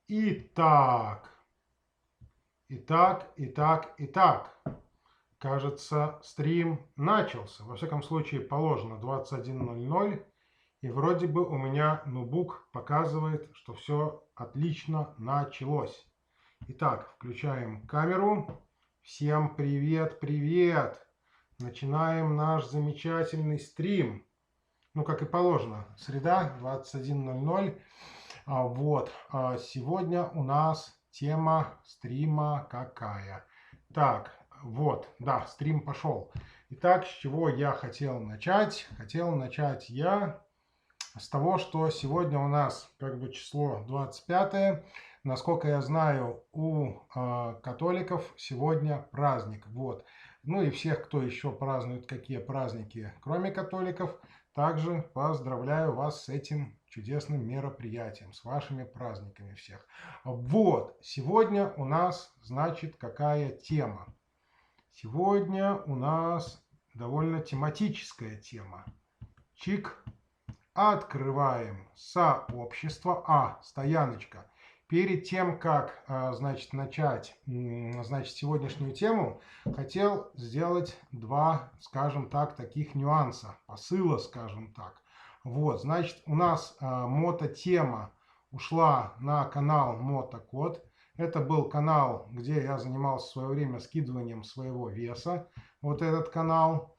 Итак, итак. Кажется, стрим начался. Во всяком случае, положено 21:00. И вроде бы у меня ноутбук показывает, что все отлично началось. Итак, включаем камеру. Всем привет! Начинаем наш замечательный стрим. Ну, как и положено, среда, 21:00. Сегодня у нас тема стрима какая? Так, да, стрим пошел. Итак, с чего я хотел начать? Хотел начать я с того, что сегодня у нас как бы число 25. Насколько я знаю, у католиков сегодня праздник. Ну и всех, кто еще празднует какие праздники, кроме католиков, также поздравляю вас с этим чудесным мероприятием, с вашими праздниками всех. Сегодня у нас, значит, какая тема? Сегодня у нас довольно тематическая тема. Чик. Открываем сообщество. Стояночка. Перед тем, как, начать, сегодняшнюю тему, хотел сделать два, скажем так, таких нюанса, посыла, скажем так. У нас мототема ушла на канал Мотокод. Это был канал, где я занимался в свое время скидыванием своего веса. Вот этот канал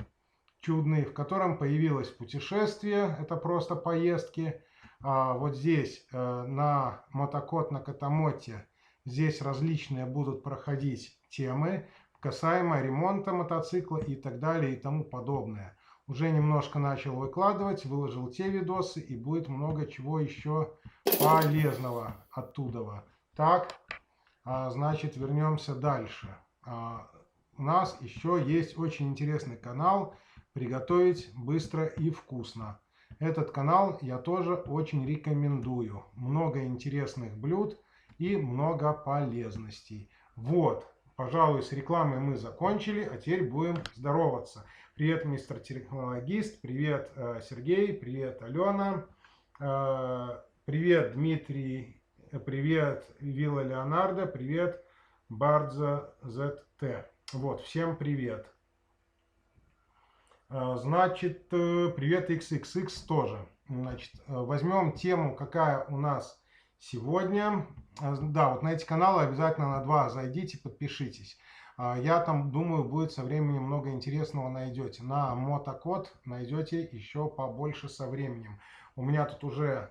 чудный, в котором появилось путешествие, это просто поездки. Вот здесь на мотокод на Катамоте, здесь различные будут проходить темы касаемо ремонта мотоцикла и так далее и тому подобное. Уже немножко начал выкладывать, выложил те видосы и будет много чего еще полезного оттуда. Так, значит, вернемся дальше. У нас еще есть очень интересный канал «Приготовить быстро и вкусно». Этот канал я тоже очень рекомендую. Много интересных блюд и много полезностей. Пожалуй, с рекламой мы закончили, а теперь будем здороваться. Привет, мистер технологист, привет, Сергей, привет, Алена, привет, Дмитрий, привет, Вилла Леонардо, привет, Бардза ZT. Всем привет. Значит, привет XXX тоже. Значит, возьмем тему, какая у нас сегодня. Да, на эти каналы обязательно на два зайдите, подпишитесь. Я там, думаю, будет со временем много интересного найдете. На Мотокод найдете еще побольше со временем. У меня тут уже,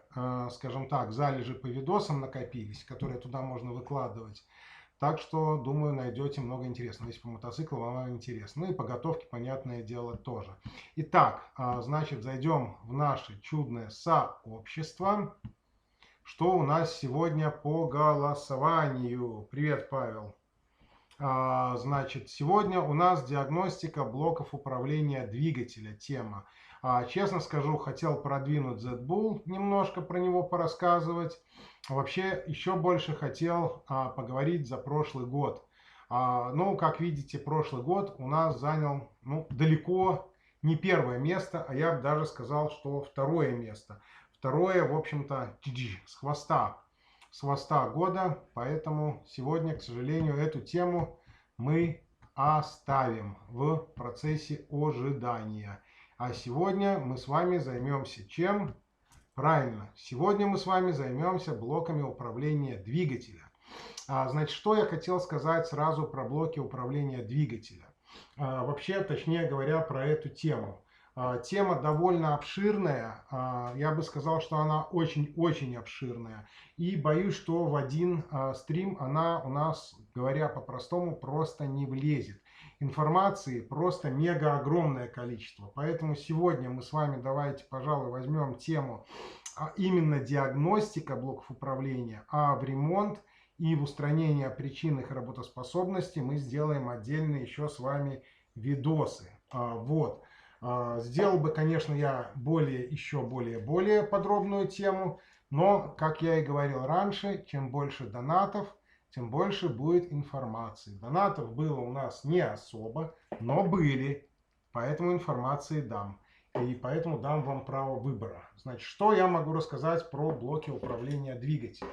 скажем так, залежи по видосам накопились, которые туда можно выкладывать. Так что, думаю, найдете много интересного. Если по мотоциклу вам интересно. Ну и по готовке, понятное дело, тоже. Итак, значит, зайдем в наше чудное сообщество. Что у нас сегодня по голосованию? Привет, Павел. Значит, сегодня у нас диагностика блоков управления двигателя. Тема. Честно скажу, хотел продвинуть Z-Bull, немножко про него порассказывать. Вообще, еще больше хотел поговорить за прошлый год. Ну, как видите, прошлый год у нас занял далеко не первое место, а я бы даже сказал, что второе место. Второе, в общем-то, с хвоста года, поэтому сегодня, к сожалению, эту тему мы оставим в процессе ожидания. А сегодня мы с вами займемся чем? Правильно, сегодня мы с вами займемся блоками управления двигателя. Значит, что я хотел сказать сразу про блоки управления двигателя. Вообще, точнее говоря, про эту тему. Тема довольно обширная, я бы сказал, что она очень-очень обширная. И боюсь, что в один стрим она у нас, говоря по-простому, просто не влезет. Информации просто мега огромное количество. Поэтому сегодня мы с вами давайте, пожалуй, возьмем тему именно диагностика блоков управления, а в ремонт и в устранение причин их работоспособности мы сделаем отдельно еще с вами видосы. Сделал бы, конечно, я еще более подробную тему, но, как я и говорил раньше, чем больше донатов, тем больше будет информации. Донатов было у нас не особо, но были, поэтому информации дам. и поэтому дам вам право выбора. Значит, что я могу рассказать про блоки управления двигателем?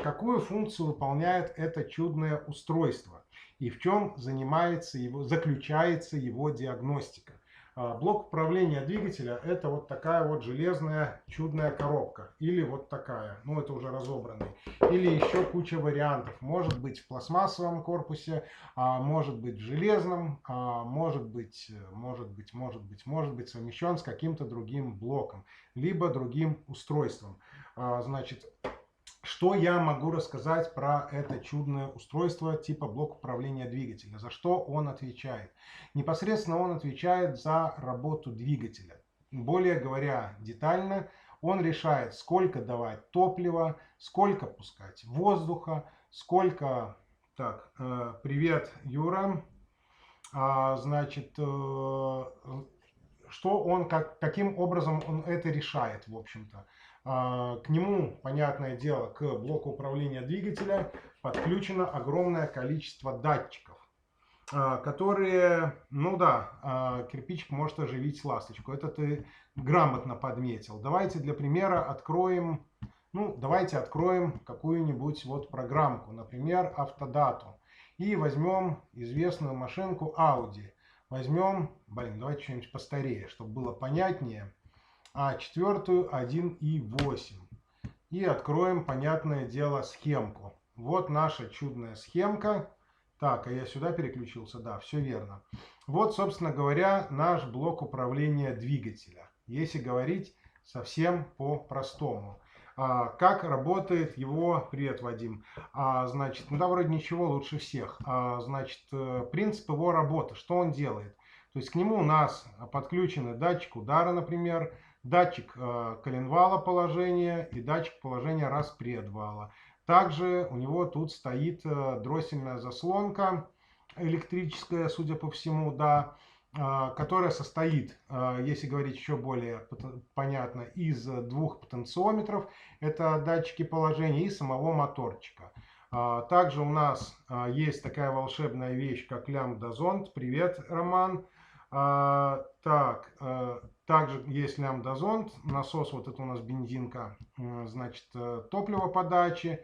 Какую функцию выполняет это чудное устройство и в чем заключается его диагностика? Блок управления двигателя — это вот такая вот железная чудная коробка, или вот такая, ну это уже разобранный, или еще куча вариантов. Может быть в пластмассовом корпусе, может быть в железном, может быть совмещен с каким-то другим блоком, либо другим устройством. Значит, что я могу рассказать про это чудное устройство типа блок управления двигателя? За что он отвечает? Непосредственно он отвечает за работу двигателя. Более говоря детально, он решает, сколько давать топлива, сколько пускать воздуха, сколько... Так, привет, Юра. Значит, что он, каким образом он это решает, в общем-то. К нему, понятное дело, к блоку управления двигателя подключено огромное количество датчиков, которые, ну да, кирпичик может оживить ласточку. Это ты грамотно подметил. Давайте для примера откроем, давайте откроем какую-нибудь вот программку, например, Автодату, и возьмем известную машинку Audi. Возьмем, давайте что-нибудь постарее, чтобы было понятнее. Четвертую 1.8. И откроем, понятное дело, схемку. Вот наша чудная схемка. Так, а я сюда переключился, да, все верно. Вот, собственно говоря, наш блок управления двигателя. Если говорить совсем по-простому. Как работает его... Привет, Вадим. Значит, да, вроде ничего, лучше всех. Значит, принцип его работы, что он делает? То есть к нему у нас подключены датчик удара, например, датчик коленвала положения и датчик положения распредвала. Также у него тут стоит дроссельная заслонка электрическая, судя по всему, да, которая состоит, если говорить еще более понятно, из двух потенциометров, это датчики положения, и самого моторчика. Также у нас есть такая волшебная вещь, как лямбда-зонд. Привет, Роман. Также есть лямбда-зонд, насос, вот это у нас бензинка, значит, топливоподачи,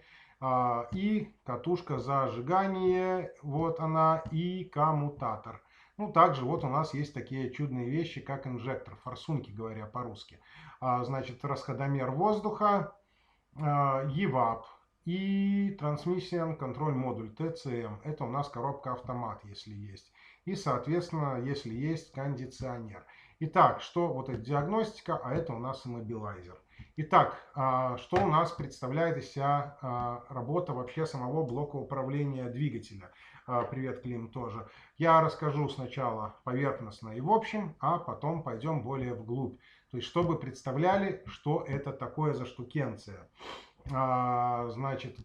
и катушка зажигания, вот она, и коммутатор. Также вот у нас есть такие чудные вещи, как инжектор, форсунки, говоря по-русски. Значит, расходомер воздуха, EVAP и Transmission Control модуль, TCM. Это у нас коробка автомат, если есть. И, соответственно, если есть кондиционер. Итак, что вот эта диагностика, а это у нас иммобилайзер. Итак, что у нас представляет из себя работа вообще самого блока управления двигателя? Привет, Клим, тоже. Я расскажу сначала поверхностно и в общем, а потом пойдем более вглубь. То есть, чтобы представляли, что это такое за штукенция. Значит,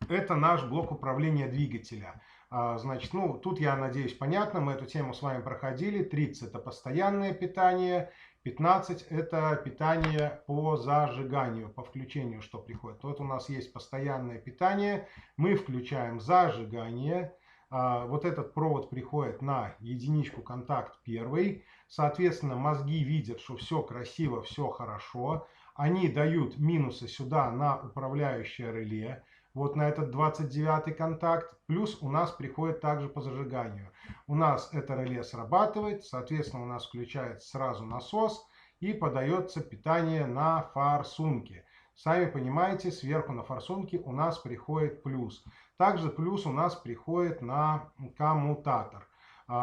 это наш блок управления двигателя. Значит, тут, я надеюсь, понятно, мы эту тему с вами проходили. 30 – это постоянное питание, 15 – это питание по зажиганию, по включению, что приходит. Вот у нас есть постоянное питание, мы включаем зажигание. Вот этот провод приходит на единичку контакт первый. Соответственно, мозги видят, что все красиво, все хорошо. Они дают минусы сюда на управляющее реле. Вот на этот 29 контакт, плюс у нас приходит также по зажиганию. У нас это реле срабатывает, соответственно, у нас включается сразу насос и подается питание на форсунки. Сами понимаете, сверху на форсунки у нас приходит плюс. Также плюс у нас приходит на коммутатор.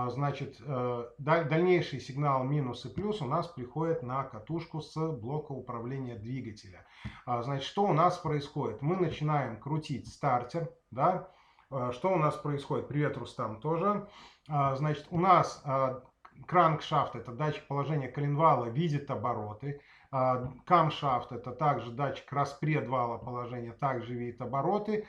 Значит, дальнейший сигнал минус и плюс у нас приходит на катушку с блока управления двигателя. Значит, что у нас происходит? Мы начинаем крутить стартер, да? Что у нас происходит? Привет, Рустам, тоже. Значит, у нас кранкшафт, это датчик положения коленвала, видит обороты. Камшафт, это также датчик распредвала положения, также видит обороты.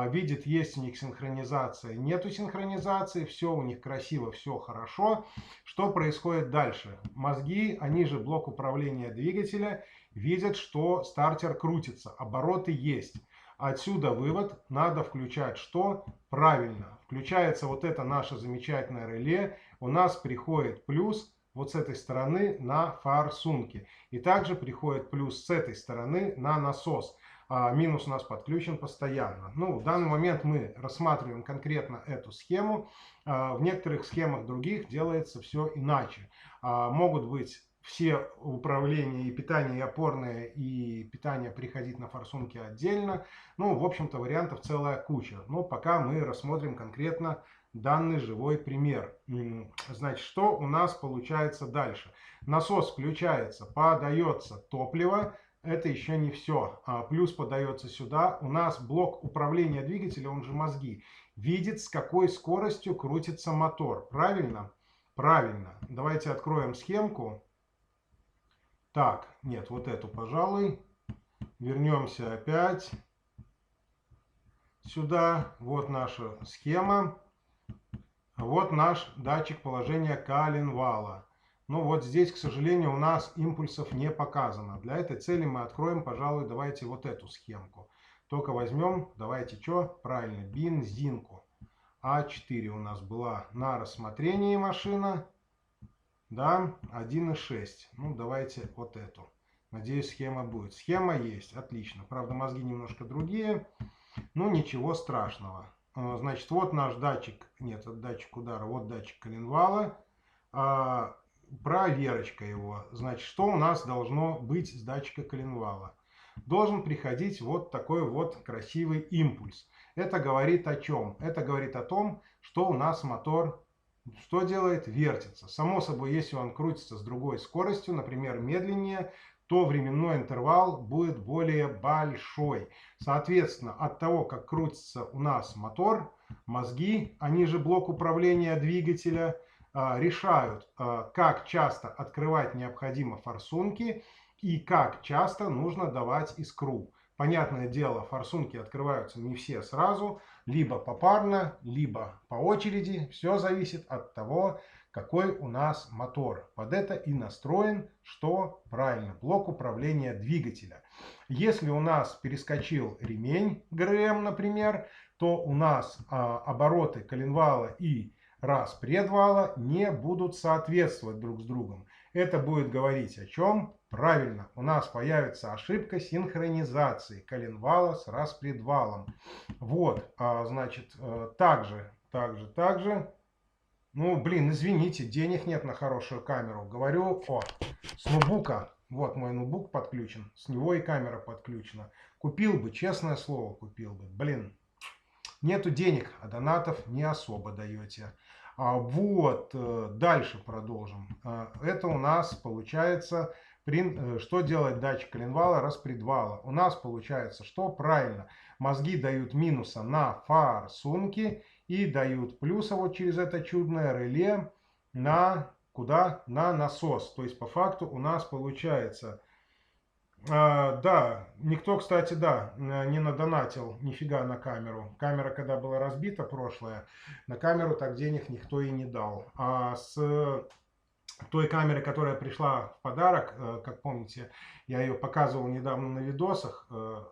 Видит, есть у них синхронизация, нету синхронизации, все у них красиво, все хорошо. Что происходит дальше? Мозги, они же блок управления двигателя, видят, что стартер крутится, обороты есть. Отсюда вывод, надо включать что? Правильно, включается вот это наше замечательное реле, у нас приходит плюс, вот с этой стороны на форсунки. И также приходит плюс с этой стороны на насос. Минус у нас подключен постоянно. Ну, в данный момент мы рассматриваем конкретно эту схему. В некоторых схемах других делается все иначе. Могут быть все управления и питание, и опорное, и питание приходить на форсунки отдельно. Ну, в общем-то, вариантов целая куча. Но пока мы рассмотрим конкретно данный живой пример. Значит, что у нас получается дальше? Насос включается, подается топливо. Это еще не все. Плюс подается сюда. У нас блок управления двигателя, он же мозги, видит, с какой скоростью крутится мотор. Правильно? Правильно. Давайте откроем схемку. Так, нет, вот эту, пожалуй. Вернемся опять сюда. Вот наша схема. Вот наш датчик положения коленвала. Ну вот здесь, к сожалению, у нас импульсов не показано. Для этой цели мы откроем, пожалуй, давайте вот эту схемку. Только возьмем, давайте что? Правильно, бензинку. А4 у нас была на рассмотрении машина. Да, 1.6. Ну, давайте вот эту. Надеюсь, схема будет. Схема есть, отлично. Правда, мозги немножко другие. Ну, ничего страшного. Значит, вот наш датчик. Нет, это датчик удара. Вот датчик коленвала. Проверочка его. Значит, что у нас должно быть с датчика коленвала? Должен приходить вот такой вот красивый импульс. Это говорит о чем? Это говорит о том, что у нас мотор что делает? Вертится. Само собой, если он крутится с другой скоростью, например, медленнее, то временной интервал будет более большой. Соответственно, от того, как крутится у нас мотор, мозги, они же блок управления двигателя, решают, как часто открывать необходимо форсунки и как часто нужно давать искру. Понятное дело, форсунки открываются не все сразу, либо попарно, либо по очереди. Все зависит от того, какой у нас мотор. Под это и настроен, что правильно, блок управления двигателя. Если у нас перескочил ремень ГРМ, например, то у нас обороты коленвала и распредвала не будут соответствовать друг с другом. Это будет говорить о чем? Правильно, у нас появится ошибка синхронизации коленвала с распредвалом. Вот, значит, также. Ну, блин, извините, денег нет на хорошую камеру. Говорю, с ноутбука. Вот мой ноутбук подключен, с него и камера подключена. Купил бы, честное слово, купил бы. Блин, нету денег, а донатов не особо даете. Вот, дальше продолжим. Это у нас получается, что делает датчик коленвала, распредвала. У нас получается, что правильно, мозги дают минуса на форсунки и дают плюса вот через это чудное реле на куда? На насос. То есть по факту у нас получается... Да, никто, кстати, да, не надонатил нифига на камеру. Камера, когда была разбита прошлая, на камеру так денег никто и не дал. А с той камеры, которая пришла в подарок, как помните, я ее показывал недавно на видосах,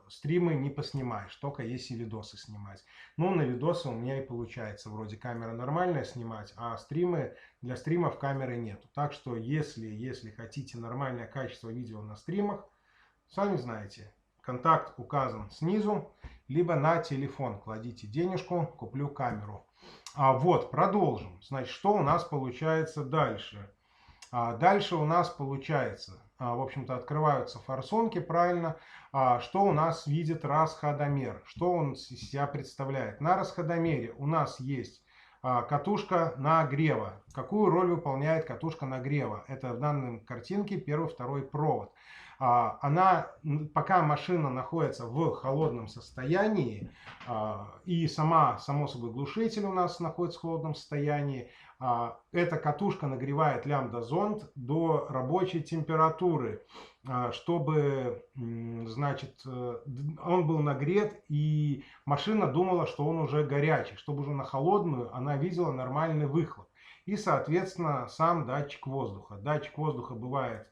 стримы не поснимаешь, только если видосы снимать. Ну, на видосы у меня и получается вроде камера нормальная снимать, а стримы, для стримов камеры нету. Так что, если хотите нормальное качество видео на стримах, сами знаете, контакт указан снизу, либо на телефон кладите денежку, куплю камеру. Вот, продолжим. Значит, что у нас получается дальше? Дальше у нас получается, в общем-то, открываются форсунки, правильно. Что у нас видит расходомер? Что он из себя представляет? На расходомере у нас есть катушка нагрева. Какую роль выполняет катушка нагрева? Это в данной картинке первый, второй провод. Она, пока машина находится в холодном состоянии, и само собой глушитель у нас находится в холодном состоянии, эта катушка нагревает лямбда-зонд до рабочей температуры, чтобы, значит, он был нагрет, и машина думала, что он уже горячий. Чтобы уже на холодную она видела нормальный выхлоп. И, соответственно, сам датчик воздуха. Датчик воздуха бывает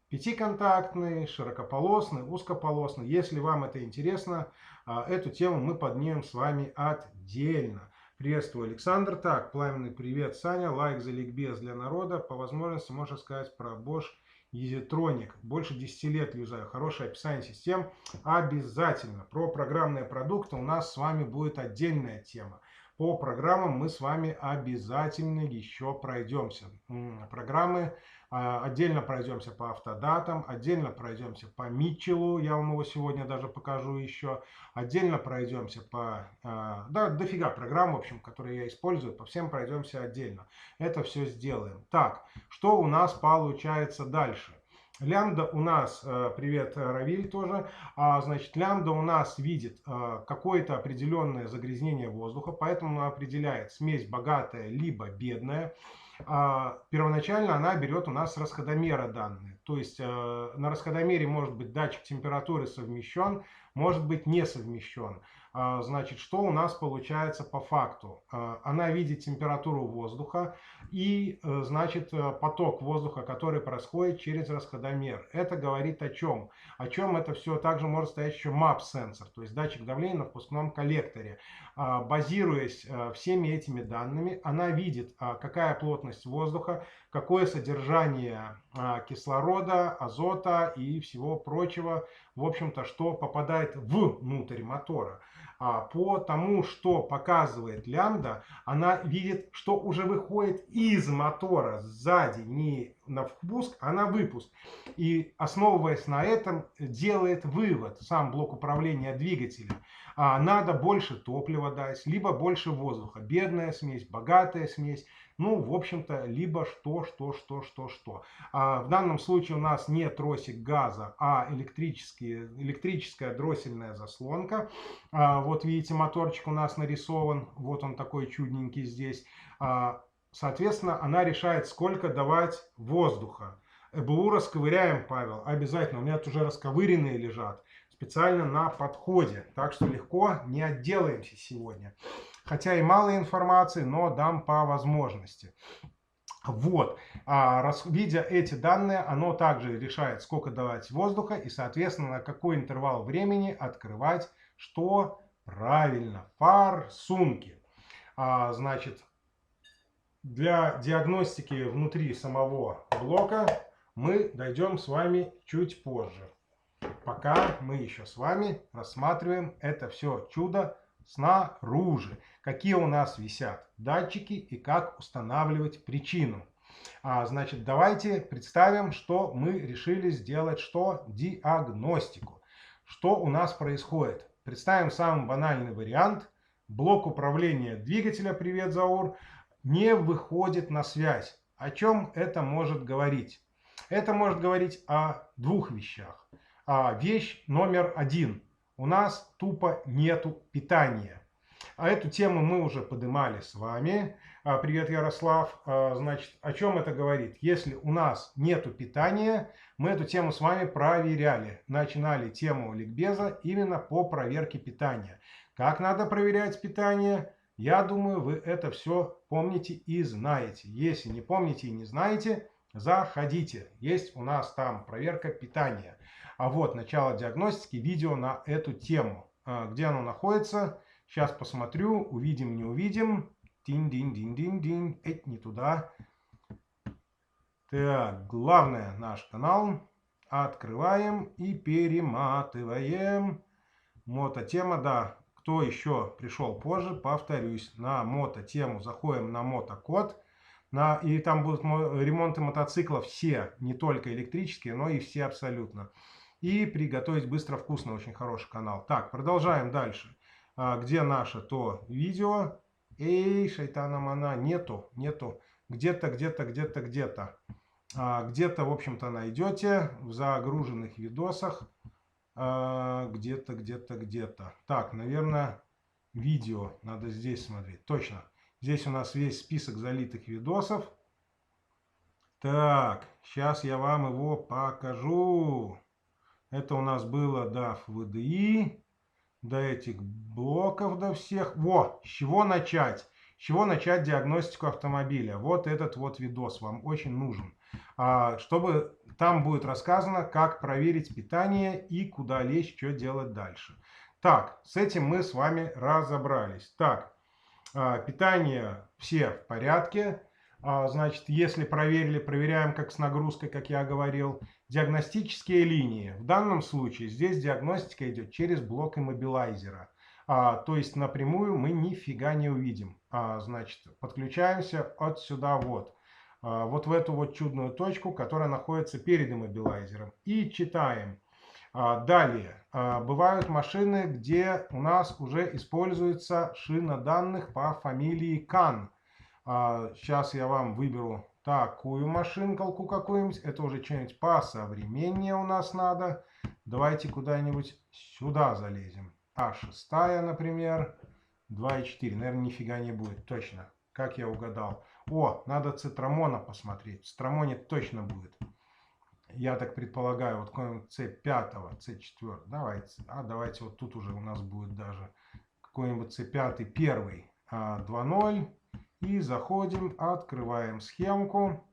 пятиконтактный, широкополосный, узкополосный. Если вам это интересно, эту тему мы поднимем с вами отдельно. Приветствую, Александр. Так, пламенный привет, Саня. Лайк за ликбез для народа. По возможности можно сказать про Bosch EasyTronic. Больше 10 лет юзаю. Хорошее описание систем. Обязательно. Про программные продукты у нас с вами будет отдельная тема. По программам мы с вами обязательно еще пройдемся. Программы отдельно пройдемся по автодатам, отдельно пройдемся по Митчеллу, я вам его сегодня даже покажу еще, отдельно пройдемся по, да, дофига программ, в общем, которые я использую, по всем пройдемся отдельно. Это все сделаем. Так, что у нас получается дальше? Лямбда у нас, привет, Равиль тоже, значит, лямбда у нас видит какое-то определенное загрязнение воздуха, поэтому она определяет смесь богатая либо бедная. Первоначально она берет у нас расходомера данные, то есть на расходомере может быть датчик температуры совмещен, может быть не совмещен. Значит, что у нас получается по факту? Она видит температуру воздуха и, значит, поток воздуха, который происходит через расходомер. Это говорит о чем? О чем это все также может стоять еще MAP-сенсор, то есть датчик давления на впускном коллекторе. Базируясь всеми этими данными, она видит, какая плотность воздуха, какое содержание кислорода, азота и всего прочего, в общем-то, что попадает внутрь мотора. По тому, что показывает лямбда, она видит, что уже выходит из мотора сзади, не на впуск, а на выпуск. И, основываясь на этом, делает вывод, сам блок управления двигателем. Надо больше топлива дать, либо больше воздуха. Бедная смесь, богатая смесь. Ну, в общем-то, либо что. В данном случае у нас не тросик газа, а электрическая дроссельная заслонка. Вот видите, моторчик у нас нарисован. Вот он такой чудненький здесь. Соответственно, она решает, сколько давать воздуха. ЭБУ расковыряем, Павел, обязательно. У меня тут уже расковыренные лежат. Специально на подходе. Так что легко не отделаемся сегодня. Хотя и мало информации, но дам по возможности. Вот, видя эти данные, оно также решает, сколько давать воздуха и, соответственно, на какой интервал времени открывать, что правильно, форсунки. Значит, для диагностики внутри самого блока мы дойдем с вами чуть позже. Пока мы еще с вами рассматриваем это все чудо снаружи. Какие у нас висят датчики и как устанавливать причину. Значит, давайте представим, что мы решили сделать что? Диагностику. Что у нас происходит? Представим самый банальный вариант. Блок управления двигателя, привет, Заур, не выходит на связь. О чем это может говорить? Это может говорить о двух вещах. Вещь номер один. У нас тупо нету питания. Эту тему мы уже поднимали с вами. Привет, Ярослав. Значит, о чем это говорит? Если у нас нету питания, мы эту тему с вами проверяли. Начинали тему ликбеза именно по проверке питания. Как надо проверять питание? Я думаю, вы это все помните и знаете. Если не помните и не знаете, заходите. Есть у нас там проверка питания. Вот начало диагностики, видео на эту тему. Где оно находится? Сейчас посмотрю, увидим, не увидим. Динь-динь-динь-динь-динь. Не туда. Так, главное, наш канал. Открываем и перематываем. Мототема, да. Кто еще пришел позже, повторюсь, на мототему заходим на мотокод. И там будут ремонты мотоциклов все, не только электрические, но и все абсолютно. И приготовить быстро, вкусно, очень хороший канал. Так, продолжаем дальше. Где наше то видео? Эй, шайтана-мана, нету. Где-то. Где-то, в общем-то, найдете в загруженных видосах. Где-то. Так, наверное, видео надо здесь смотреть. Точно. Здесь у нас весь список залитых видосов. Так, сейчас я вам его покажу. Это у нас было до VDI, до этих блоков, до всех. Во, с чего начать? С чего начать диагностику автомобиля? Вот этот вот видос вам очень нужен. Чтобы там будет рассказано, как проверить питание и куда лезть, что делать дальше. Так, с этим мы с вами разобрались. Так, Питание все в порядке. Значит, если проверили, проверяем как с нагрузкой, как я говорил. Диагностические линии. В данном случае здесь диагностика идет через блок иммобилайзера. То есть напрямую мы нифига не увидим. Значит, подключаемся от сюда вот. Вот в эту вот чудную точку, которая находится перед иммобилайзером. И читаем. Далее, бывают машины, где у нас уже используется шина данных по фамилии Кан. Сейчас я вам выберу такую машинкалку какую-нибудь. Это уже что-нибудь посовременнее у нас надо. Давайте куда-нибудь сюда залезем. А6, например. 2.4. Наверное, нифига не будет. Точно. Как я угадал. О, надо Цитрамона посмотреть. В Цитрамоне точно будет. Я так предполагаю, вот какой-нибудь C5, C4. Давайте вот тут уже у нас будет даже какой-нибудь C5 первый 2.0. И заходим, открываем схемку.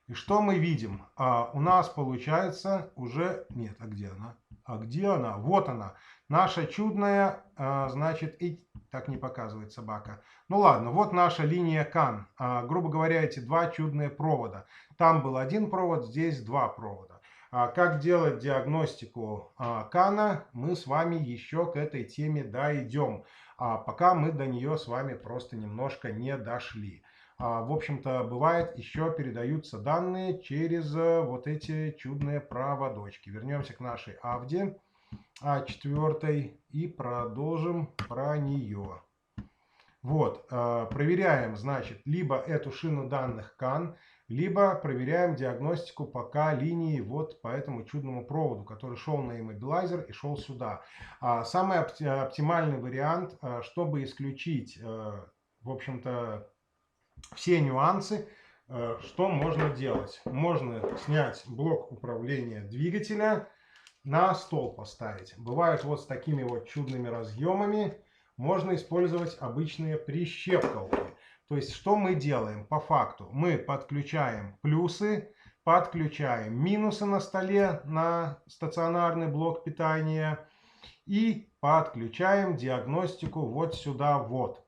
И что мы видим? У нас получается уже... Нет, а где она? Где она? Вот она. Наша чудная, значит, так не показывает собака. Ну ладно, вот наша линия Кан. Грубо говоря, эти два чудные провода. Там был один провод, здесь два провода. Как делать диагностику Кана, мы с вами еще к этой теме дойдем. Пока мы до нее с вами просто немножко не дошли. В общем-то, бывает, еще передаются данные через вот эти чудные проводочки. Вернемся к нашей Авде А4 и продолжим про нее. Вот, проверяем, значит, либо эту шину данных Кан, либо проверяем диагностику пока линии вот по этому чудному проводу, который шел на иммобилайзер и шел сюда. Самый оптимальный вариант, чтобы исключить, в общем-то, все нюансы, что можно делать. Можно снять блок управления двигателя, на стол поставить. Бывают вот с такими вот чудными разъемами. Можно использовать обычные прищепкалки. То есть, что мы делаем по факту? Мы подключаем плюсы, подключаем минусы на столе на стационарный блок питания и подключаем диагностику вот сюда вот.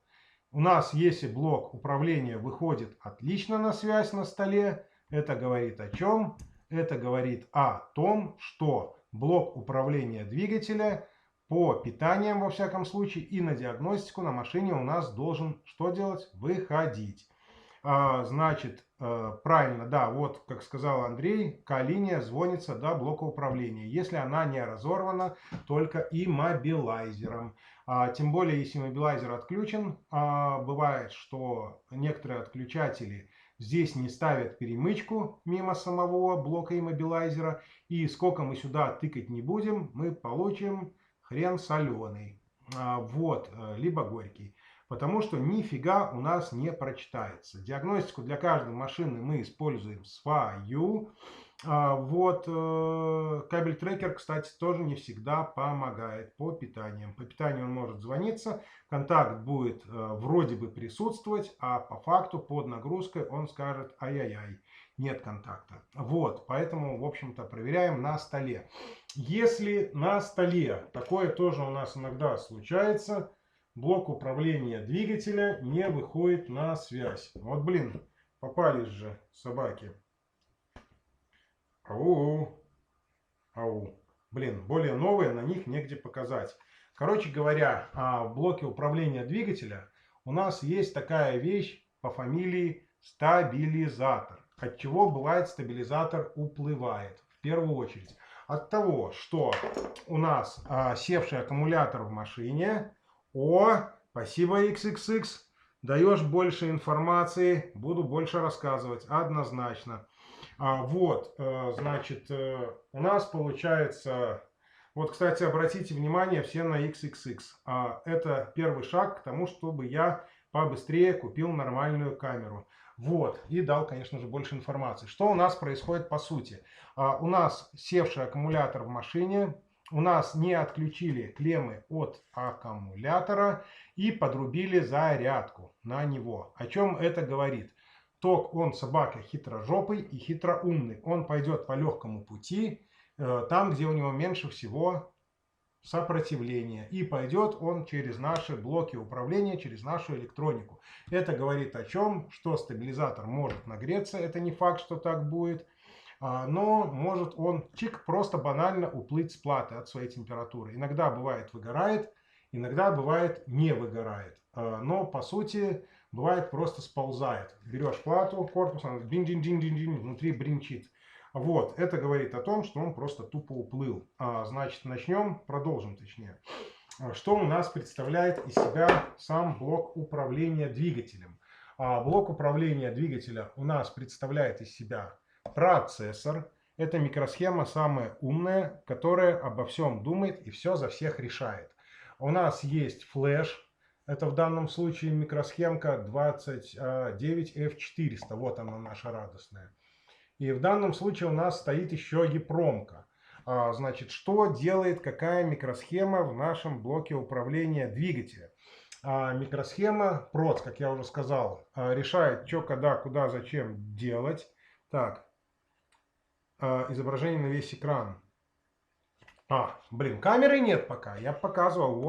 У нас, если блок управления выходит отлично на связь на столе, это говорит о чем? Это говорит о том, что блок управления двигателя по питаниям, во всяком случае, и на диагностику на машине у нас должен что делать? Выходить. Значит, правильно, да, вот, как сказал Андрей, К-линия звонится до блока управления, если она не разорвана только иммобилайзером. Тем более, если иммобилайзер отключен, бывает, что некоторые отключатели здесь не ставят перемычку мимо самого блока иммобилайзера, и сколько мы сюда тыкать не будем, мы получим хрен соленый, вот, либо горький. Потому что нифига у нас не прочитается. Диагностику для каждой машины мы используем свою. Вот кабель-трекер, кстати, тоже не всегда помогает по питанию. По питанию он может звониться, контакт будет вроде бы присутствовать, а по факту под нагрузкой он скажет ай-яй-яй, нет контакта. Вот, поэтому, в общем-то, проверяем на столе. Если на столе, такое тоже у нас иногда случается, блок управления двигателя не выходит на связь. Вот, блин, попались же собаки. Ау, ау. Блин, более новые, на них негде показать. Короче говоря, в блоке управления двигателя у нас есть такая вещь по фамилии стабилизатор. От чего бывает стабилизатор уплывает? В первую очередь от того, что у нас севший аккумулятор в машине. О, спасибо, XXX. Даешь больше информации, буду больше рассказывать, однозначно. Вот, значит, у нас получается... Вот, кстати, обратите внимание все на XXX. Это первый шаг к тому, чтобы я побыстрее купил нормальную камеру. Вот, и дал, конечно же, больше информации. Что у нас происходит по сути? У нас севший аккумулятор в машине, у нас не отключили клеммы от аккумулятора и подрубили зарядку на него. О чем это говорит? Ток, он собака хитрожопый и хитроумный. Он пойдет по легкому пути, там, где у него меньше всего сопротивление. И пойдет он через наши блоки управления, через нашу электронику. Это говорит о чем? Что стабилизатор может нагреться. Это не факт, что так будет. Но может он просто банально уплыть с платы от своей температуры. Иногда бывает выгорает, иногда бывает не выгорает. Но по сути бывает просто сползает. Берешь плату, корпус, она внутри бринчит. Вот, это говорит о том, что он просто тупо уплыл. Значит, продолжим точнее. Что у нас представляет из себя сам блок управления двигателем? Блок управления двигателя у нас представляет из себя процессор. Это микросхема самая умная, которая обо всем думает и все за всех решает. У нас есть флеш. Это в данном случае микросхемка 29F400. Вот она наша радостная. И в данном случае у нас стоит еще EEPROM-ка. Значит, что делает какая микросхема в нашем блоке управления двигателя? Микросхема PROC, как я уже сказал, решает, что, когда, куда, зачем делать. Так, изображение на весь экран. Камеры нет пока. Я показывал,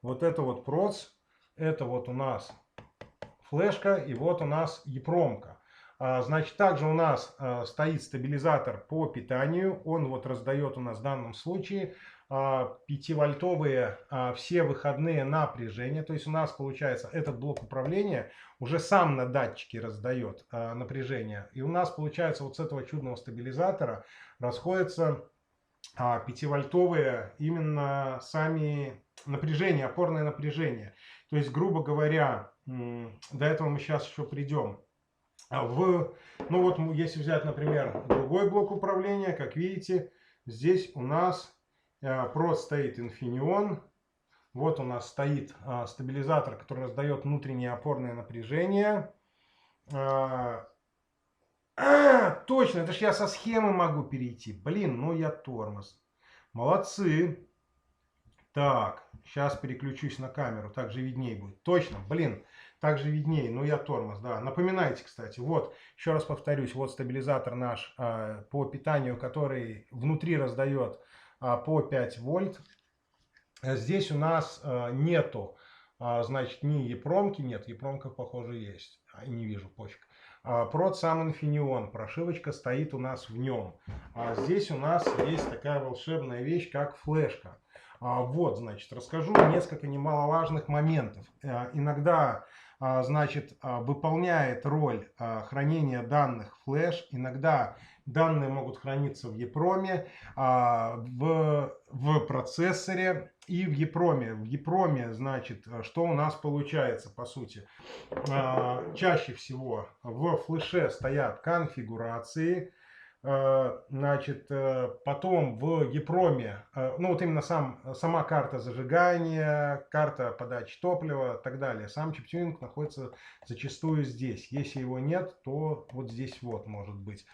вот это вот PROC, это вот у нас флешка и вот у нас EEPROM-ка. Значит, также у нас стоит стабилизатор по питанию. Он вот раздает у нас в данном случае 5-вольтовые все выходные напряжения. То есть у нас получается этот блок управления уже сам на датчике раздает напряжение. И у нас получается вот с этого чудного стабилизатора расходятся 5-вольтовые именно сами напряжения, опорное напряжение. То есть, грубо говоря, до этого мы сейчас еще придем. Если взять, например, другой блок управления, как видите, здесь у нас просто стоит Infineon. Вот у нас стоит стабилизатор, который раздает внутреннее опорное напряжение. Точно, это ж я со схемы могу перейти. Блин, ну я тормоз. Молодцы. Так, сейчас переключусь на камеру, так же виднее будет. Точно, блин. Также виднее, но я тормоз, да. Напоминайте, кстати, вот, еще раз повторюсь, вот стабилизатор наш по питанию, который внутри раздает по 5 вольт. Здесь у нас нету, значит, ни EEPROM-ки, нет, EEPROM-ка, похоже, есть, не вижу, пофиг. Прод сам Infineon, прошивочка стоит у нас в нем. Здесь у нас есть такая волшебная вещь, как флешка. Вот, значит, расскажу несколько немаловажных моментов. Иногда, значит, выполняет роль хранения данных флеш. Иногда данные могут храниться в EEPROM, в процессоре и в EEPROM. В EEPROM, значит, что у нас получается, по сути? Чаще всего в флеше стоят конфигурации. Значит, потом в EEPROM, ну вот именно сама карта зажигания, карта подачи топлива и так далее. Сам чип-тюнинг находится зачастую здесь. Если его нет, то вот здесь вот может быть.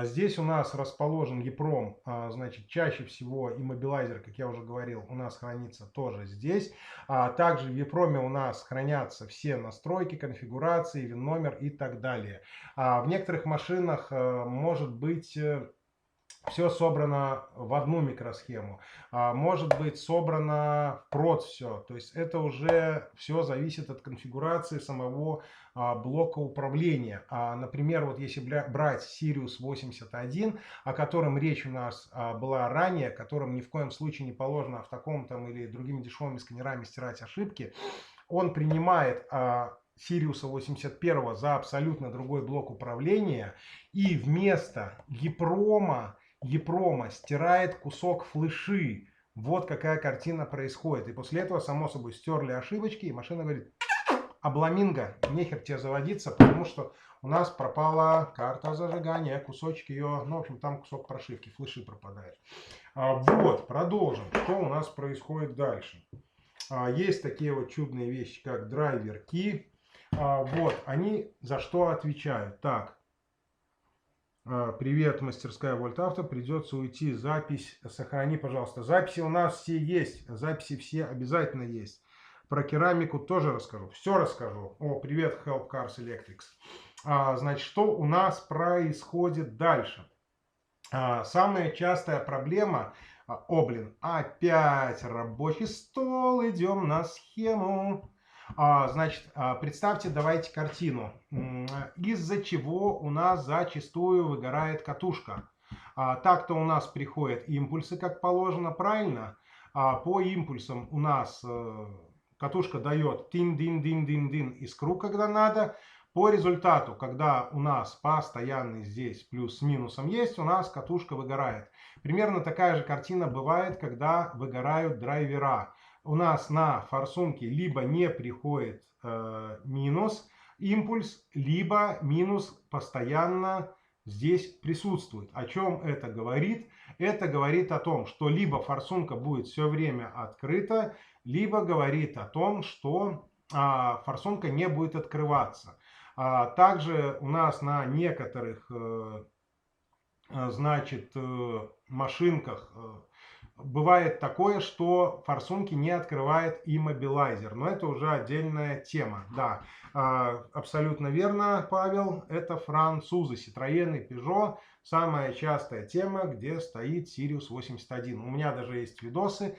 Здесь у нас расположен EEPROM, значит, чаще всего иммобилайзер, как я уже говорил, у нас хранится тоже здесь. Также в EEPROM у нас хранятся все настройки, конфигурации, VIN-номер и так далее. В некоторых машинах может быть все собрано в одну микросхему, может быть собрано в прод все. То есть это уже все зависит от конфигурации самого блока управления. Например, вот если брать Sirius 81, о котором речь у нас была ранее, которым ни в коем случае не положено в таком там или другими дешевыми сканерами стирать ошибки, он принимает Sirius 81 за абсолютно другой блок управления и вместо EEPROM стирает кусок флеши. Вот какая картина происходит. И после этого, само собой, стерли ошибочки, и машина говорит: обламинго, нехер тебе заводиться, потому что у нас пропала карта зажигания, кусочек ее, ну, в общем, там кусок прошивки, флеши пропадает. Вот, продолжим. Что у нас происходит дальше? Есть такие вот чудные вещи, как драйвер-ки. Вот, они за что отвечают? Так, привет, мастерская Вольтавто, придется уйти, запись сохрани, пожалуйста. Записи у нас все есть, записи все обязательно есть. Про керамику тоже расскажу, все расскажу. О, привет, Help Cars Electrics. Значит, что у нас происходит дальше? Самая частая проблема О, блин, опять рабочий стол, идем на схему. Значит, представьте, давайте картину. Из-за чего у нас зачастую выгорает катушка. Так-то у нас приходят импульсы, как положено, правильно? По импульсам у нас катушка дает тин-дин-дин-дин-дин искру, когда надо. По результату, когда у нас постоянный здесь плюс с минусом есть, у нас катушка выгорает. Примерно такая же картина бывает, когда выгорают драйвера. У нас на форсунке либо не приходит минус импульс, либо минус постоянно здесь присутствует. О чем это говорит? Это говорит о том, что либо форсунка будет все время открыта, либо говорит о том, что форсунка не будет открываться. Также у нас на некоторых значит, машинках бывает такое, что форсунки не открывает иммобилайзер. Но это уже отдельная тема. Да, абсолютно верно, Павел. Это французы, Citroёn и Peugeot. Самая частая тема, где стоит Sirius 81. У меня даже есть видосы,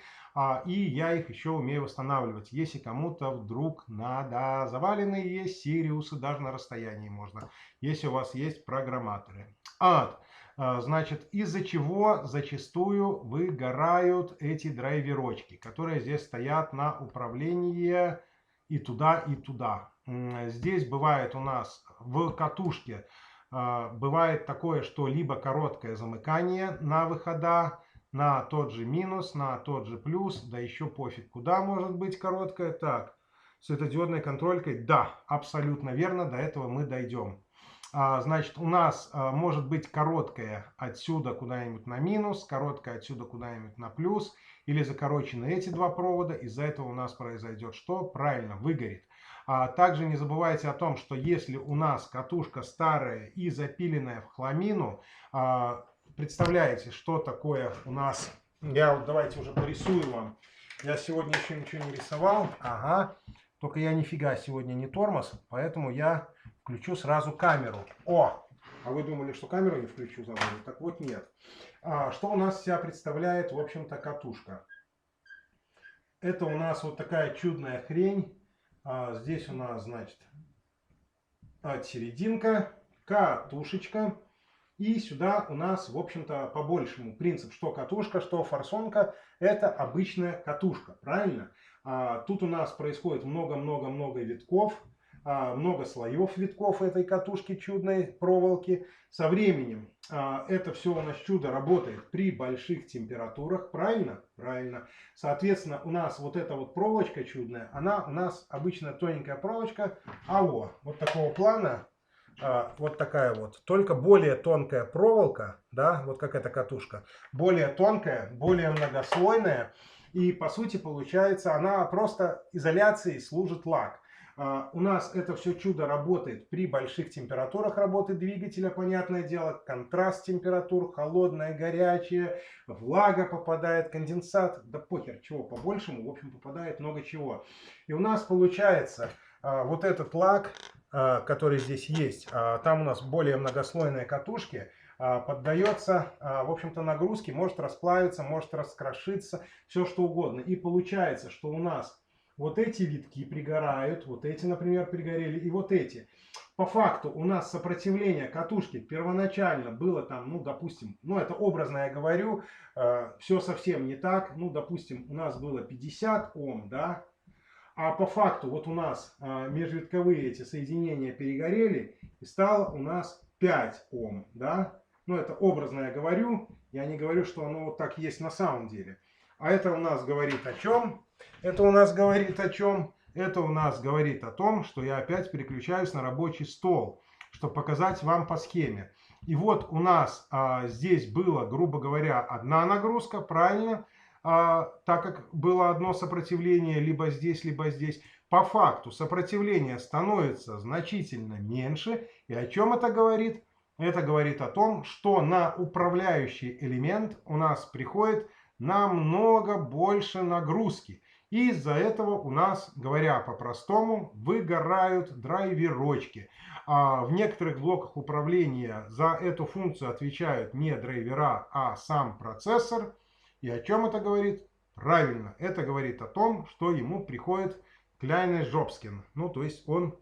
и я их еще умею восстанавливать. Если кому-то вдруг надо, заваленные есть Сириусы, даже на расстоянии можно, если у вас есть программаторы. Значит, из-за чего зачастую выгорают эти драйверочки, которые здесь стоят на управлении и туда, и туда. Здесь бывает у нас в катушке, бывает такое, что либо короткое замыкание на выхода, на тот же минус, на тот же плюс, да еще пофиг, куда может быть короткое. Так, светодиодной контролькой, да, абсолютно верно, до этого мы дойдем. Значит, у нас может быть короткая отсюда куда-нибудь на минус, короткая отсюда куда-нибудь на плюс, или закорочены эти два провода, из-за этого у нас произойдет что? Правильно, выгорит. Также не забывайте о том, что если у нас катушка старая и запиленная в хламину, представляете, что такое у нас, давайте уже порисую вам. Я сегодня еще ничего не рисовал, только я нифига сегодня не тормоз, поэтому я включу сразу камеру. А вы думали, что камеру не включу, забыли? Так вот нет. Что у нас себя представляет, в общем-то, катушка? Это у нас вот такая чудная хрень. Здесь у нас, значит, серединка, катушечка. И сюда у нас, в общем-то, по-большему принцип, что катушка, что форсунка, это обычная катушка, правильно? Тут у нас происходит много-много-много витков, много слоев витков этой катушки чудной проволоки. Со временем это все у нас чудо работает при больших температурах, правильно? Правильно. Соответственно, у нас вот эта вот проволочка чудная, она у нас обычно тоненькая проволочка, вот такого плана. Вот такая вот, только более тонкая проволока, да, вот как эта катушка, более тонкая, более многослойная, и по сути получается она просто изоляцией служит лак. У нас это все чудо работает при больших температурах работы двигателя, понятное дело, контраст температур, холодное, горячее, влага попадает, конденсат, да похер, чего по-большему, в общем, попадает много чего. И у нас получается вот этот лак, который здесь есть, там у нас более многослойные катушки, поддается, в общем-то, нагрузке, может расплавиться, может раскрошиться, все что угодно. И получается, что у нас вот эти витки пригорают, вот эти, например, пригорели, и вот эти. По факту у нас сопротивление катушки первоначально было там, ну, допустим, ну, это образно я говорю, все совсем не так, ну, допустим, у нас было 50 Ом, да, а по факту вот у нас межвитковые эти соединения перегорели, и стало у нас 5 Ом, да. Ну, это образно я говорю, я не говорю, что оно вот так есть на самом деле. А это у нас говорит о чем? Это у нас говорит о чем? Это у нас говорит о том, что я опять переключаюсь на рабочий стол, чтобы показать вам по схеме. И вот у нас здесь было, грубо говоря, одна нагрузка, правильно? Так как было одно сопротивление либо здесь, либо здесь. По факту сопротивление становится значительно меньше. И о чем это говорит? Это говорит о том, что на управляющий элемент у нас приходит намного больше нагрузки. И из-за этого у нас, говоря по-простому, выгорают драйверочки. В некоторых блоках управления за эту функцию отвечают не драйвера, а сам процессор. И о чем это говорит? Правильно, это говорит о том, что ему приходит Кляйне Жопскин. Ну, то есть он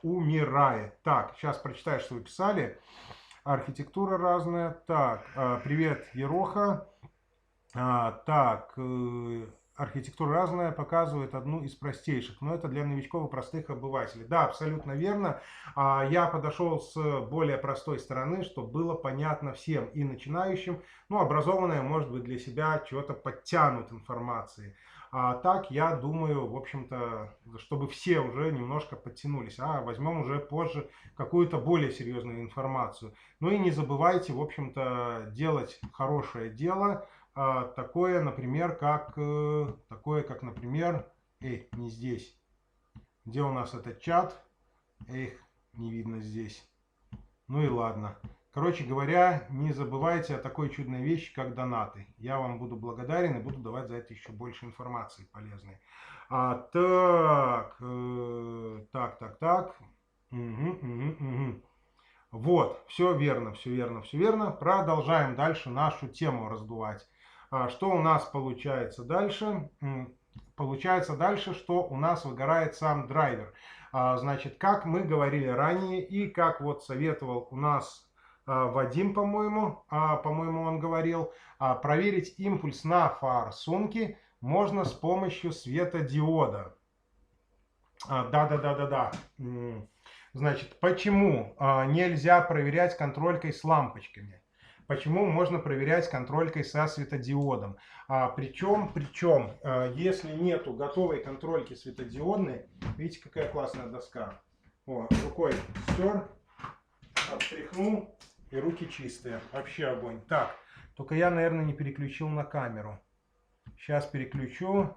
умирает. Так, сейчас прочитаю, что вы писали. Архитектура разная. Так, привет, Ероха. Так, архитектура разная показывает одну из простейших, но это для новичков и простых обывателей. Да, абсолютно верно. Я подошел с более простой стороны, чтобы было понятно всем и начинающим. Ну, образованные, может быть, для себя чего-то подтянут информации. А так, я думаю, в общем-то, чтобы все уже немножко подтянулись. Возьмем уже позже какую-то более серьезную информацию. Ну и не забывайте, в общем-то, делать хорошее дело. Такое, например, например, не здесь. Где у нас этот чат? Не видно здесь. Ну и ладно. Короче говоря, не забывайте о такой чудной вещи, как донаты. Я вам буду благодарен и буду давать за это еще больше информации полезной. Так. Угу. Вот, все верно, все верно, все верно. Продолжаем дальше нашу тему раздувать. Что у нас получается дальше? Получается дальше, что у нас выгорает сам драйвер. Значит, как мы говорили ранее и как вот советовал у нас Вадим, по-моему, он говорил, проверить импульс на форсунке можно с помощью светодиода. Да. Значит, почему нельзя проверять контролькой с лампочками? Почему можно проверять контролькой со светодиодом? Причем, если нету готовой контрольки светодиодной, видите, какая классная доска. Рукой стер, отстряхнул, и руки чистые. Вообще огонь. Так, только я, наверное, не переключил на камеру. Сейчас переключу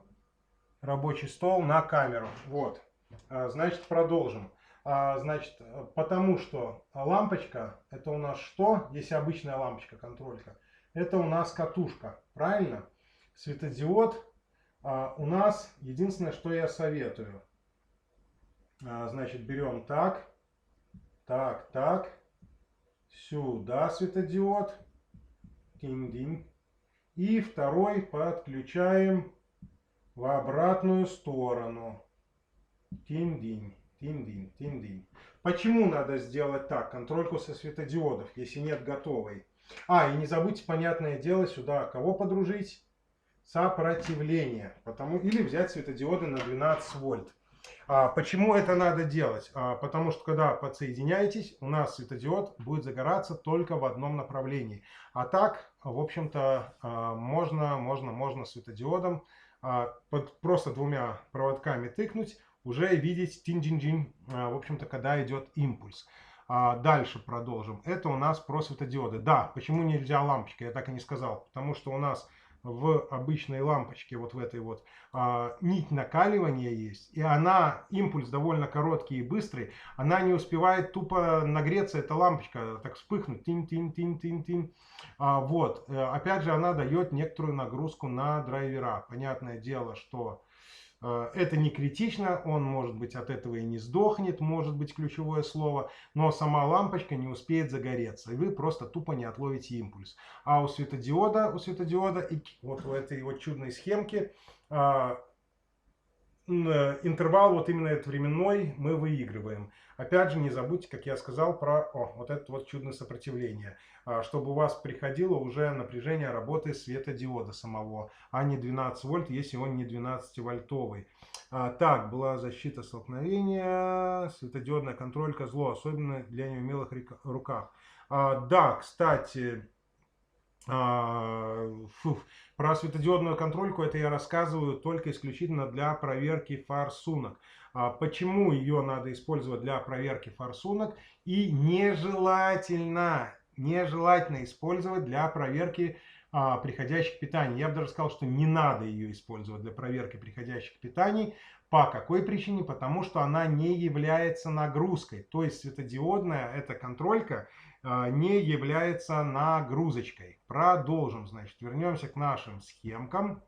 рабочий стол на камеру. Вот. Значит, продолжим. Значит, потому что лампочка, это у нас что? Если обычная лампочка, контролька, это у нас катушка, правильно? Светодиод у нас, единственное, что я советую. Значит, берем так, сюда светодиод, тинь-динь, и второй подключаем в обратную сторону, тинь-динь. Тин-динь. Почему надо сделать так, контрольку со светодиодов, если нет готовой? И не забудьте, понятное дело, сюда кого подружить? Сопротивление. Или взять светодиоды на 12 вольт. Почему это надо делать? Потому что когда подсоединяетесь, у нас светодиод будет загораться только в одном направлении. А так, в общем-то, можно светодиодом просто двумя проводками тыкнуть, уже видеть тинь-динь-динь, в общем-то, когда идет импульс. Дальше продолжим. Это у нас про светодиоды. Да, почему нельзя лампочкой, я так и не сказал. Потому что у нас в обычной лампочке, вот в этой вот, нить накаливания есть. И импульс довольно короткий и быстрый. Она не успевает тупо нагреться, эта лампочка, так вспыхнуть. Тинь-тинь-тинь-тинь-тинь. Вот. Опять же, она дает некоторую нагрузку на драйвера. Понятное дело, что это не критично, он, может быть, от этого и не сдохнет, может быть, ключевое слово, но сама лампочка не успеет загореться, и вы просто тупо не отловите импульс. А у светодиода и вот в этой вот чудной схемке интервал вот именно этот временной мы выигрываем. Опять же, не забудьте, как я сказал, про вот это вот чудное сопротивление, чтобы у вас приходило уже напряжение работы светодиода самого, а не 12 вольт, если он не 12-вольтовый. Так, была защита столкновения, светодиодная контролька зло, особенно для неумелых руках. Да, кстати, про светодиодную контрольку это я рассказываю только исключительно для проверки форсунок. Почему ее надо использовать для проверки форсунок и нежелательно использовать для проверки приходящих питаний. Я бы даже сказал, что не надо ее использовать для проверки приходящих питаний. По какой причине? Потому что она не является нагрузкой. То есть светодиодная эта контролька не является нагрузочкой. Продолжим. Значит, вернемся к нашим схемкам.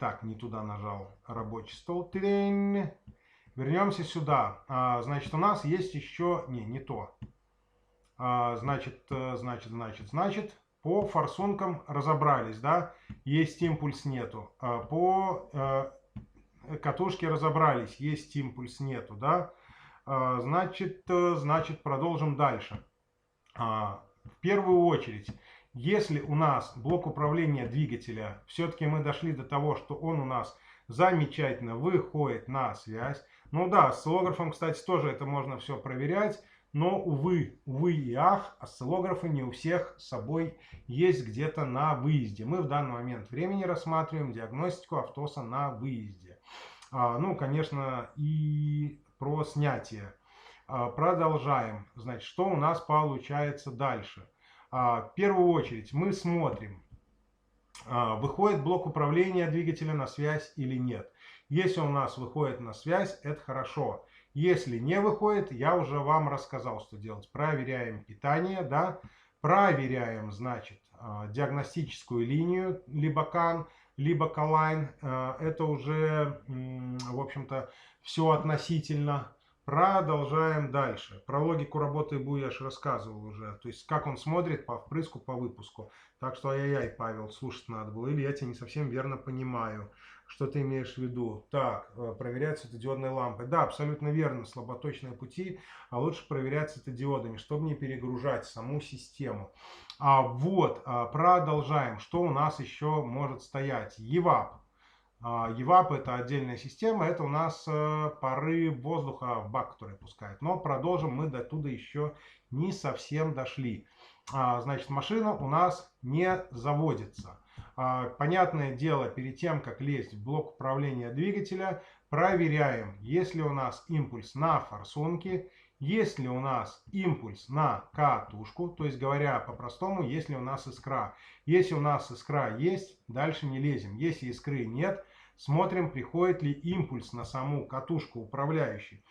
Так, не туда нажал рабочий стол. Вернемся сюда. Значит, у нас есть еще... Не то. Значит, по форсункам разобрались, да, есть импульс, нету. По катушке разобрались, есть импульс, нету, да. Значит, продолжим дальше. В первую очередь, если у нас блок управления двигателя, все-таки мы дошли до того, что он у нас замечательно выходит на связь. Ну да, с осциллографом, кстати, тоже это можно все проверять. Но, увы и ах, осциллографы не у всех с собой есть где-то на выезде. Мы в данный момент времени рассматриваем диагностику автоса на выезде. Ну, конечно, и про снятие. Продолжаем. Значит, что у нас получается дальше? В первую очередь мы смотрим, выходит блок управления двигателя на связь или нет. Если у нас выходит на связь, это хорошо. Если не выходит, я уже вам рассказал, что делать. Проверяем питание, да, проверяем, значит, диагностическую линию, либо CAN, либо Colline. Это уже, в общем-то, все относительно. Продолжаем дальше. Про логику работы БУ я же рассказывал уже. То есть, как он смотрит по впрыску, по выпуску. Так что, ай-яй-яй, Павел, слушать надо было. Или я тебя не совсем верно понимаю, что ты имеешь в виду. Так, проверять светодиодной лампой. Да, абсолютно верно. Слаботочные пути, а лучше проверять светодиодами, чтобы не перегружать саму систему. Продолжаем. Что у нас еще может стоять? EVAP. EVAP это отдельная система, это у нас пары воздуха в бак, который пускает. Но продолжим, мы до туда еще не совсем дошли. Значит, машина у нас не заводится. Понятное дело, перед тем, как лезть в блок управления двигателя, проверяем, есть ли у нас импульс на форсунке, есть ли у нас импульс на катушку, то есть говоря по-простому, есть ли у нас искра. Если у нас искра есть, дальше не лезем. Если искры нет, смотрим, приходит ли импульс на саму катушку управляющей.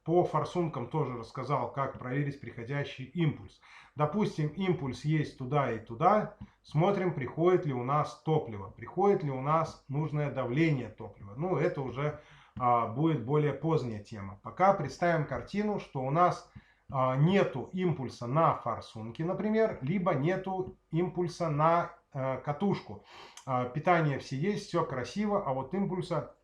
По форсункам тоже рассказал, как проверить приходящий импульс. Допустим, импульс есть туда и туда. Смотрим, приходит ли у нас топливо, приходит ли у нас нужное давление топлива. Ну, это уже будет более поздняя тема. Пока представим картину, что у нас нету импульса на форсунке, например, либо нету импульса на катушку. Питание все есть, все красиво, а вот импульса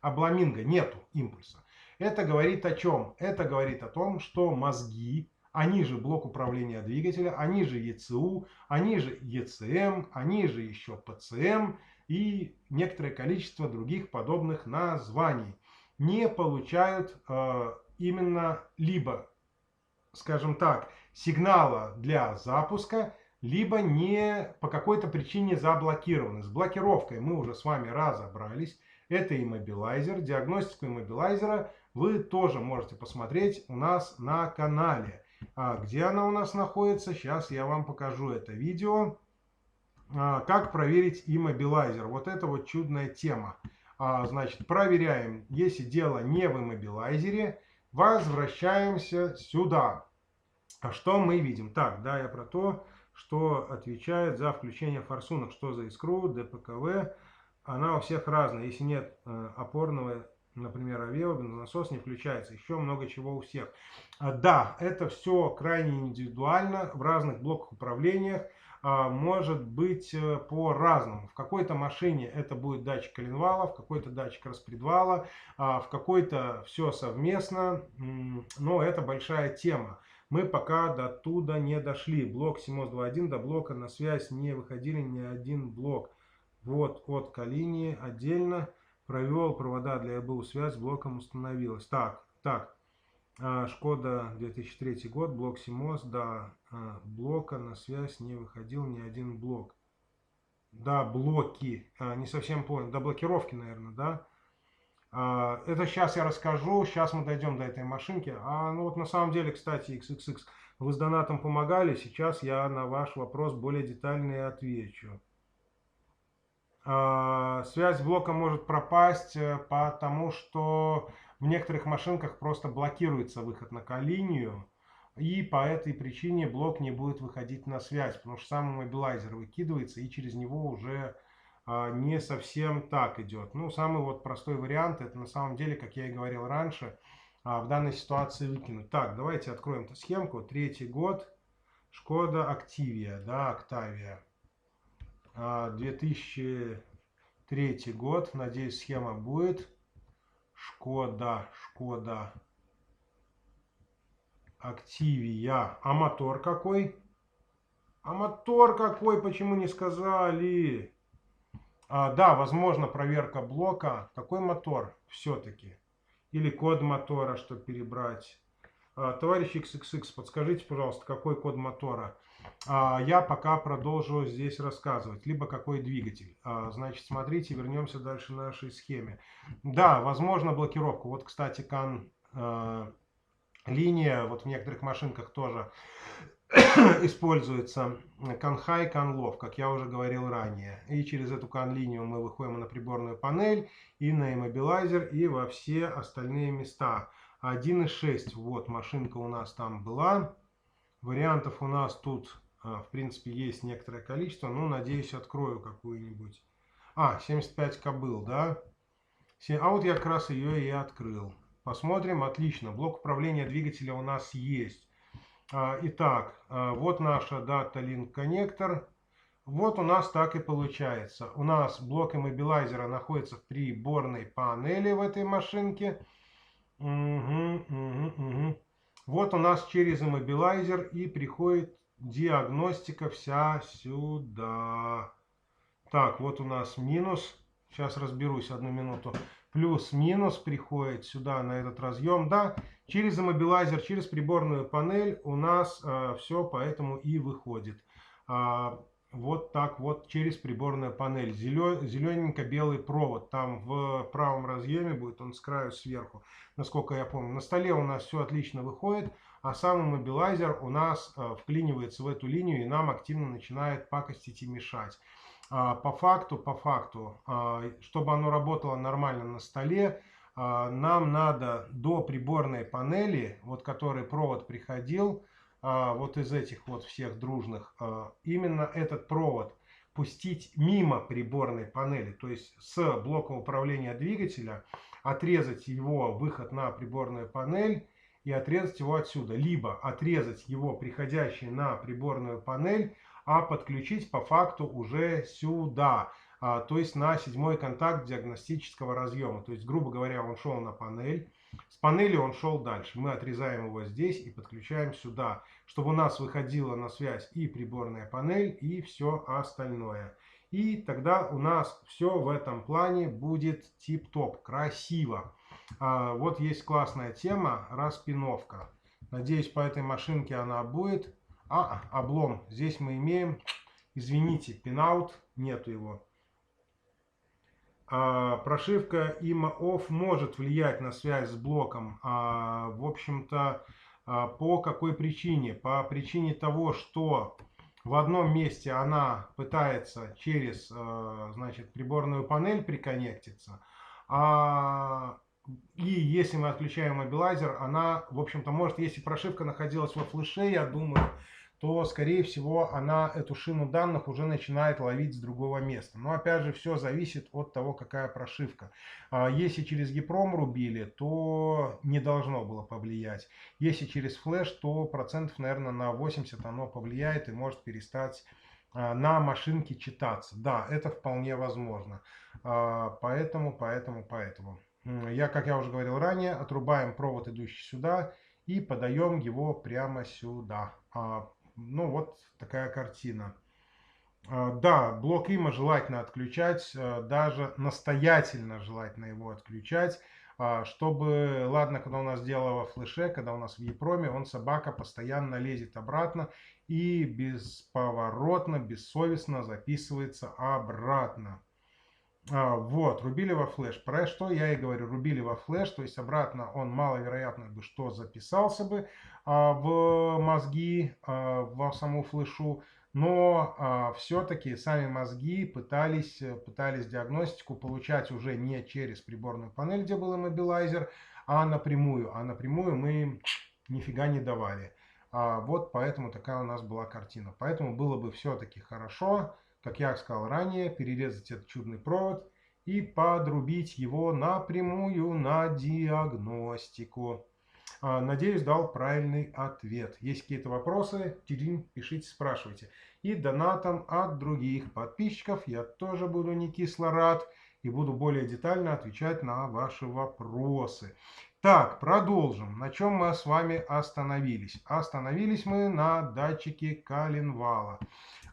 обламинго, нету импульса. Это говорит о чем? Это говорит о том, что мозги, они же блок управления двигателя, они же ЕЦУ, они же ЕЦМ, они же еще ПЦМ и некоторое количество других подобных названий не получают именно либо, скажем так, сигнала для запуска, либо не по какой-то причине заблокированы. С блокировкой мы уже с вами разобрались. Это иммобилайзер. Диагностику иммобилайзера вы тоже можете посмотреть у нас на канале. Где она у нас находится? Сейчас я вам покажу это видео. Как проверить иммобилайзер. Вот это вот чудная тема. Значит, проверяем, если дело не в иммобилайзере, возвращаемся сюда. Что мы видим? Так, да, я про то, что отвечает за включение форсунок. Что за искру, ДПКВ. Она у всех разная. Если нет опорного, например, авео, бензонасос не включается. Еще много чего у всех. Да, это все крайне индивидуально. В разных блоках управлениях может быть по-разному. В какой-то машине это будет датчик коленвала, в какой-то датчик распредвала, в какой-то все совместно. Но это большая тема. Мы пока до туда не дошли. Блок CMOS 2.1 до блока на связь не выходили ни один блок. Вот от линии отдельно провел провода для ЭБУ, связь с блоком установилась. Так. Шкода 2003 год, блок CMOS, до блока на связь не выходил ни один блок. Да, блоки, не совсем понял, до блокировки, наверное, да? Это сейчас я расскажу, сейчас мы дойдем до этой машинки. Ну вот на самом деле, кстати, XXX, вы с донатом помогали, сейчас я на ваш вопрос более детально отвечу. Связь с блоком может пропасть, потому что в некоторых машинках просто блокируется выход на К-линию, и по этой причине блок не будет выходить на связь, потому что сам иммобилайзер выкидывается, и через него уже не совсем так идет. Ну, самый вот простой вариант, это на самом деле, как я и говорил раньше, в данной ситуации выкинуть. Так, давайте откроем эту схемку. 3-й год. Шкода Октавия, да, Октавия. 2003 год, надеюсь, схема будет. Шкода Октавия. А мотор какой? А мотор какой? Почему не сказали? Да, возможно, проверка блока. Какой мотор все-таки? Или код мотора, чтобы перебрать. Товарищ XXX, подскажите, пожалуйста, какой код мотора? Я пока продолжу здесь рассказывать. Либо какой двигатель. Значит, смотрите, вернемся дальше на нашей схеме. Да, возможно, блокировка. Вот, кстати, линия, вот в некоторых машинках тоже используется CAN-HIGH, CAN-LOW, как я уже говорил ранее. И через эту CAN-линию мы выходим на приборную панель, и на иммобилайзер, и во все остальные места. 1.6, вот машинка у нас там была. Вариантов у нас тут, в принципе, есть некоторое количество. Ну, надеюсь, открою какую-нибудь. 75 кобыл, да? А вот я как раз ее и открыл. Посмотрим, отлично. Блок управления двигателя у нас есть. Итак, вот наша Data Link коннектор. Вот у нас так и получается. У нас блок иммобилайзера находится в приборной панели в этой машинке. Вот у нас через иммобилайзер и приходит диагностика вся сюда. Так, вот у нас минус. Сейчас разберусь, одну минуту. Плюс-минус приходит сюда на этот разъем. Да, через иммобилайзер, через приборную панель у нас все поэтому и выходит. Вот так вот через приборную панель. Зелененько-белый провод. Там в правом разъеме будет он с краю сверху, насколько я помню. На столе у нас все отлично выходит, а сам иммобилайзер у нас вклинивается в эту линию и нам активно начинает пакостить и мешать. По факту, чтобы оно работало нормально на столе, нам надо до приборной панели, вот который провод приходил, вот из этих вот всех дружных, именно этот провод пустить мимо приборной панели, то есть с блока управления двигателя, отрезать его выход на приборную панель и отрезать его отсюда. Либо отрезать его приходящий на приборную панель, а подключить по факту уже сюда, то есть на 7-й контакт диагностического разъема. То есть, грубо говоря, он шел на панель, с панели он шел дальше. Мы отрезаем его здесь и подключаем сюда, чтобы у нас выходила на связь и приборная панель, и все остальное. И тогда у нас все в этом плане будет тип-топ, красиво. Вот есть классная тема, распиновка. Надеюсь, по этой машинке она будет. Облом. Здесь мы имеем, извините, пинаут, нету его. Прошивка IMA-OFF может влиять на связь с блоком. В общем-то, по какой причине? По причине того, что в одном месте она пытается через, значит, приборную панель приконнектиться, и если мы отключаем мобилайзер, она, в общем-то, может, если прошивка находилась во флеше, я думаю, то, скорее всего, она эту шину данных уже начинает ловить с другого места. Но, опять же, все зависит от того, какая прошивка. Если через EEPROM рубили, то не должно было повлиять. Если через флеш, то процентов, наверное, на 80 оно повлияет и может перестать на машинке читаться. Да, это вполне возможно. Поэтому. Как я уже говорил ранее, отрубаем провод, идущий сюда, и подаем его прямо сюда. Ну, вот такая картина. Да, блок IMA желательно отключать, даже настоятельно желательно его отключать, чтобы, ладно, когда у нас дело во флеше, когда у нас в EEPROM, он, собака, постоянно лезет обратно и бесповоротно, бессовестно записывается обратно. Вот, рубили во флеш. Про что я и говорю, рубили во флеш, то есть обратно он маловероятно бы что записался бы в мозги, в саму флешу, но все-таки сами мозги пытались диагностику получать уже не через приборную панель, где был иммобилайзер, а напрямую. А напрямую мы им нифига не давали. Вот поэтому такая у нас была картина. Поэтому было бы все-таки хорошо, как я сказал ранее, перерезать этот чудный провод и подрубить его напрямую на диагностику. Надеюсь, дал правильный ответ. Есть какие-то вопросы, пишите, спрашивайте. И донатом от других подписчиков я тоже буду не кисло рад и буду более детально отвечать на ваши вопросы. Так, продолжим. На чем мы с вами остановились? Остановились мы на датчике коленвала.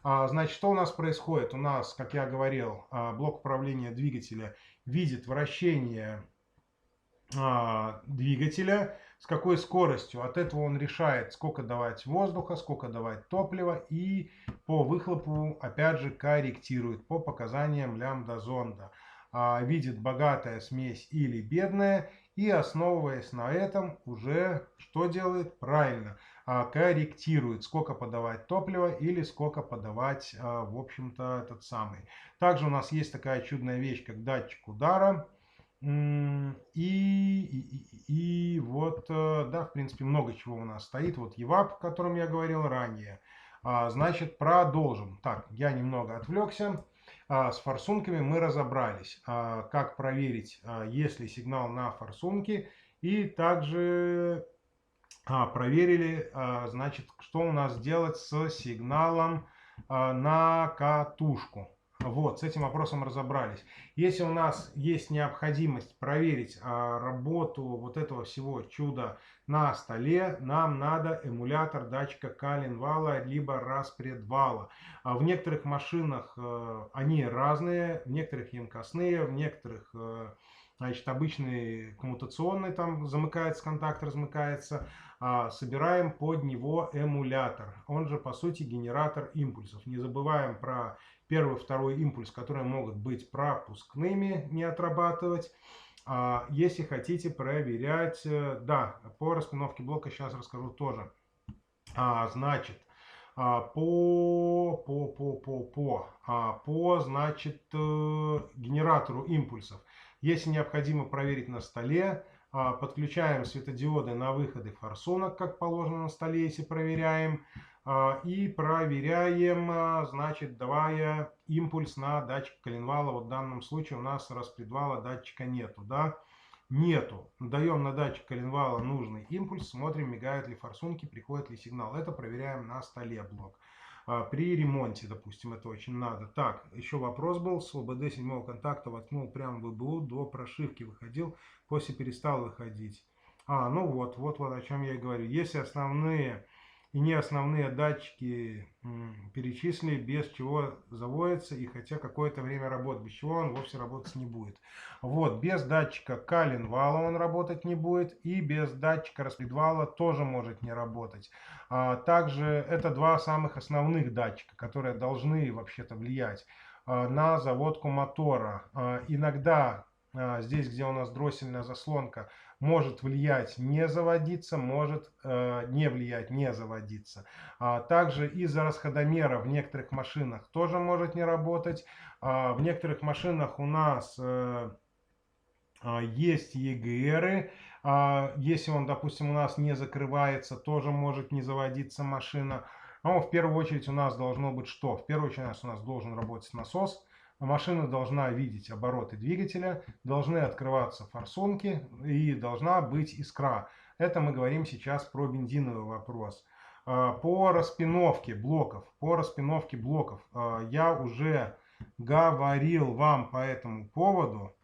Значит, что у нас происходит? У нас, как я говорил, блок управления двигателя видит вращение двигателя, с какой скоростью. От этого он решает, сколько давать воздуха, сколько давать топлива, и по выхлопу, опять же, корректирует по показаниям лямбда зонда. Видит богатая смесь или бедная, и основываясь на этом, уже что делает? Правильно, корректирует, сколько подавать топлива или сколько подавать, в общем-то, этот самый. Также у нас есть такая чудная вещь, как датчик удара. И вот, да, в принципе, много чего у нас стоит. Вот EVAP, о котором я говорил ранее. Значит, продолжим. Так, я немного отвлекся. С форсунками мы разобрались. Как проверить, есть ли сигнал на форсунке. И также проверили, значит, что у нас делать с сигналом на катушку. Вот, с этим вопросом разобрались. Если у нас есть необходимость проверить работу вот этого всего чуда на столе, нам надо эмулятор датчика коленвала либо распредвала. В некоторых машинах они разные, в некоторых емкостные, в некоторых, значит, обычный коммутационный, там замыкается контакт, размыкается. Собираем под него эмулятор, он же по сути генератор импульсов. Не забываем про первый, второй импульс, которые могут быть пропускными, не отрабатывать. Если хотите проверять, да, по распиновке блока сейчас расскажу тоже. Значит, значит, генератору импульсов. Если необходимо проверить на столе, подключаем светодиоды на выходы форсунок, как положено на столе, если проверяем. И проверяем, значит, давая импульс на датчик коленвала. Вот в данном случае у нас распредвала датчика нету, да? Нету. Даем на датчик коленвала нужный импульс, смотрим, мигают ли форсунки, приходит ли сигнал. Это проверяем на столе блок. При ремонте, допустим, это очень надо. Так, еще вопрос был. С ОБД 7 контакта воткнул прямо в ИБУ, до прошивки выходил, после перестал выходить. Ну вот о чем я и говорю. Если основные и не основные датчики перечислили, без чего заводится, и хотя какое-то время работает, без чего он вовсе работать не будет. Вот, без датчика коленвала он работать не будет, и без датчика распредвала тоже может не работать. Также это два самых основных датчика, которые должны вообще-то влиять на заводку мотора. Иногда здесь, где у нас дроссельная заслонка, может влиять не заводиться, может не влиять не заводиться. Также из-за расходомера в некоторых машинах тоже может не работать. В некоторых машинах у нас есть ЕГРы. Если он, допустим, у нас не закрывается, тоже может не заводиться машина. Но в первую очередь у нас должно быть что? В первую очередь у нас должен работать насос. Машина должна видеть обороты двигателя, должны открываться форсунки и должна быть искра. Это мы говорим сейчас про бензиновый вопрос. По распиновке блоков, я уже говорил вам по этому поводу.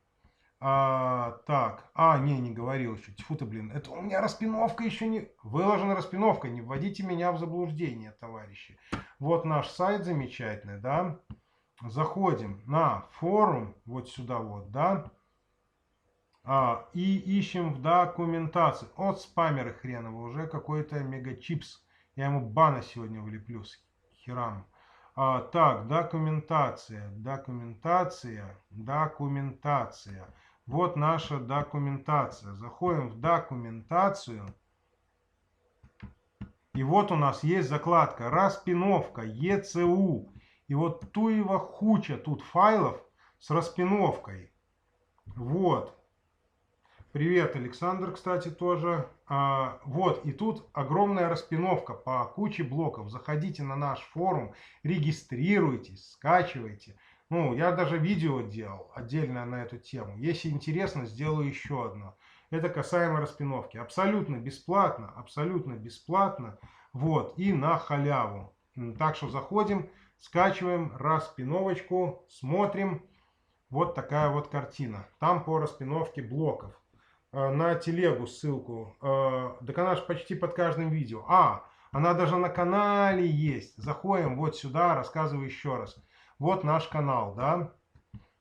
Не говорил еще. Тьфу ты, блин. Это у меня распиновка еще не... Выложена распиновка. Не вводите меня в заблуждение, товарищи. Вот наш сайт замечательный, да. Заходим на форум, вот сюда вот, да. И ищем в документации. От спамеры хреново. Уже какой-то мегачипс. Я ему бана сегодня влеплю с херам. Так, документация. Вот наша документация. Заходим в документацию. И вот у нас есть закладка распиновка ЕЦУ. И вот туева хуча тут файлов с распиновкой. Вот. Привет, Александр, кстати, тоже. Вот, и тут огромная распиновка по куче блоков. Заходите на наш форум, регистрируйтесь, скачивайте. Ну, я даже видео делал отдельно на эту тему. Если интересно, сделаю еще одно. Это касаемо распиновки. Абсолютно бесплатно, вот, и на халяву. Так что заходим, скачиваем распиновочку, смотрим. Вот такая вот картина. Там по распиновке блоков. На телегу ссылку. Так она же почти под каждым видео. Она даже на канале есть. Заходим вот сюда, рассказываю еще раз. Вот наш канал, да.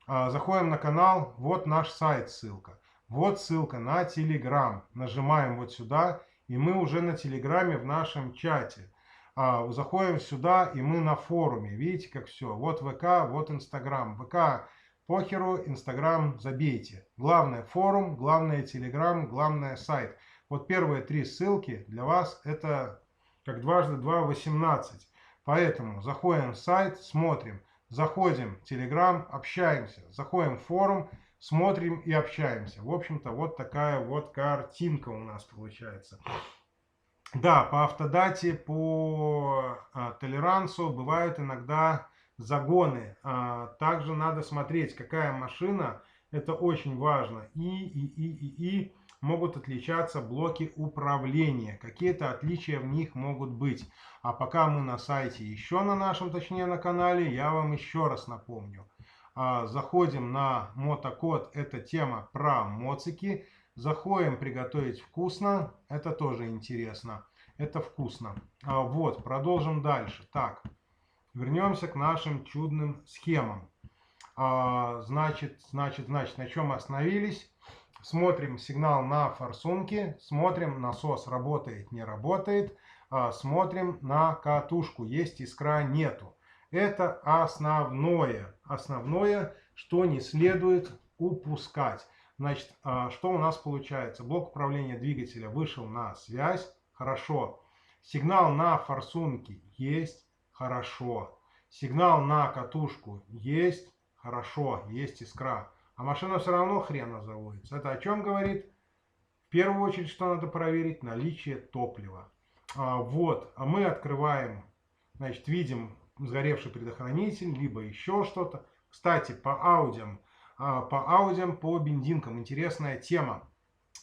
Заходим на канал, вот наш сайт, ссылка. Вот ссылка на Telegram. Нажимаем вот сюда, и мы уже на Телеграме в нашем чате. Заходим сюда, и мы на форуме. Видите, как все. Вот ВК, вот Инстаграм. ВК похеру, Инстаграм забейте. Главное форум, главное Телеграм, главное сайт. Вот первые 3 ссылки для вас это как дважды 2 18. Поэтому заходим в сайт, смотрим. Заходим в Telegram, общаемся. Заходим в форум, смотрим и общаемся. В общем-то, вот такая вот картинка у нас получается. Да, по автодате, по толерансу бывают иногда загоны. Также надо смотреть, какая машина. Это очень важно. И могут отличаться блоки управления. Какие-то отличия в них могут быть. А пока мы на сайте, еще на нашем, точнее на канале, я вам еще раз напомню. Заходим на мотокод, это тема про моцики. Заходим приготовить вкусно, это тоже интересно. Это вкусно. Вот, продолжим дальше. Так, вернемся к нашим чудным схемам. Значит, на чем остановились? Смотрим сигнал на форсунке, смотрим насос работает, не работает, смотрим на катушку, есть искра, нету. Это основное, что не следует упускать. Значит, что у нас получается? Блок управления двигателя вышел на связь, хорошо. Сигнал на форсунке есть, хорошо. Сигнал на катушку есть, хорошо, есть искра. А машина все равно хрена заводится. Это о чем говорит? В первую очередь, что надо проверить? Наличие топлива. Вот, а мы открываем, значит, видим сгоревший предохранитель, либо еще что-то. Кстати, по аудиям, по бензинкам интересная тема.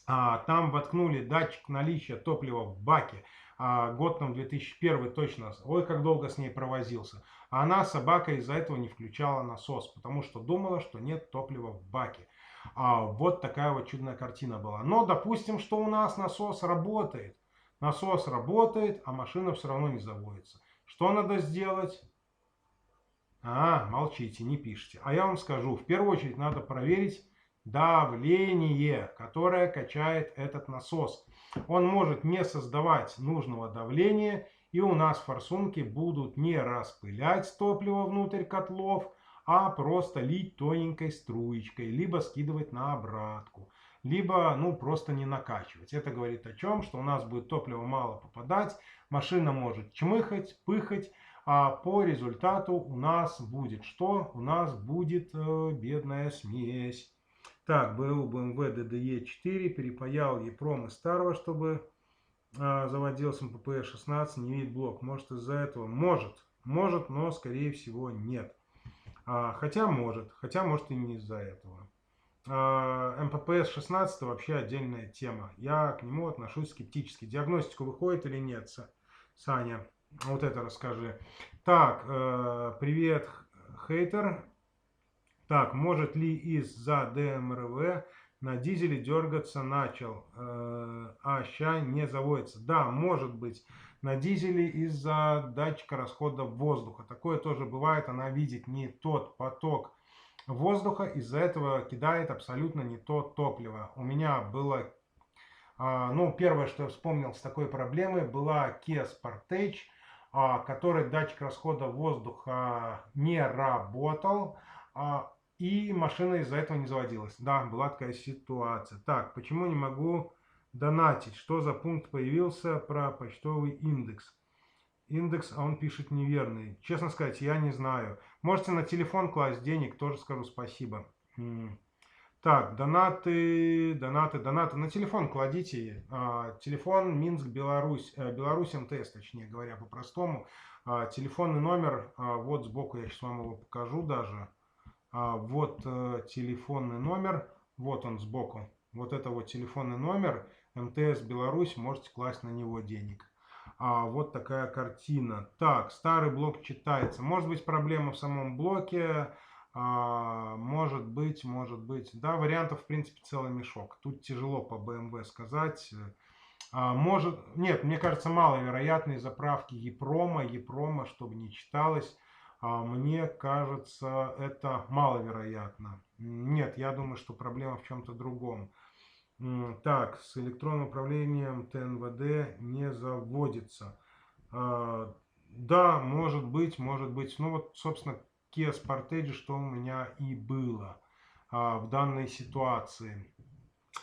Там воткнули датчик наличия топлива в баке. Год нам 2001 точно. Ой, как долго с ней провозился. А она, собака, из-за этого не включала насос, потому что думала, что нет топлива в баке. Вот такая вот чудная картина была. Но допустим, что у нас насос работает. Насос работает, а машина все равно не заводится. Что надо сделать? Молчите, не пишите. А я вам скажу, в первую очередь надо проверить давление, которое качает этот насос. Он может не создавать нужного давления, и у нас форсунки будут не распылять топливо внутрь котлов, а просто лить тоненькой струечкой, либо скидывать на обратку, либо просто не накачивать. Это говорит о чем? Что у нас будет топлива мало попадать, машина может чмыхать, пыхать, а по результату у нас будет что? У нас будет бедная смесь. Так, БУ BMW DDE 4, перепаял EPROM из старого, чтобы заводился МПП 16, не видит блок. Может из-за этого? Может, но скорее всего нет. Хотя может и не из-за этого. МППС 16 вообще отдельная тема. Я к нему отношусь скептически. Диагностику выходит или нет, Саня? Вот это расскажи. Так, привет, хейтер. Так, может ли из-за ДМРВ на дизеле дергаться начал, ща не заводится? Да, может быть, на дизеле из-за датчика расхода воздуха. Такое тоже бывает, она видит не тот поток воздуха, из-за этого кидает абсолютно не то топливо. У меня было, первое, что я вспомнил с такой проблемой, была Kia Sportage, который датчик расхода воздуха не работал, и машина из-за этого не заводилась. Да, была такая ситуация. Так, почему не могу донатить? Что за пункт появился про почтовый индекс? Индекс, а он пишет неверный. Честно сказать, я не знаю. Можете на телефон класть денег, тоже скажу спасибо. Так, донаты. На телефон кладите. Телефон Минск, Беларусь. Беларусь МТС, точнее говоря, по-простому. Телефонный номер, вот сбоку я сейчас вам его покажу даже. Вот телефонный номер, вот он сбоку, вот это вот телефонный номер, МТС Беларусь, можете класть на него денег. Вот такая картина. Так, старый блок читается. Может быть проблема в самом блоке, может быть. Да, вариантов в принципе целый мешок. Тут тяжело по BMW сказать. Нет, мне кажется, маловероятно из-за правки Епрома, чтобы не читалось. Мне кажется, это маловероятно. Нет, я думаю, что проблема в чем-то другом. Так, с электронным управлением ТНВД не заводится. Да, может быть. Ну вот, собственно, Kia Sportage, что у меня и было в данной ситуации.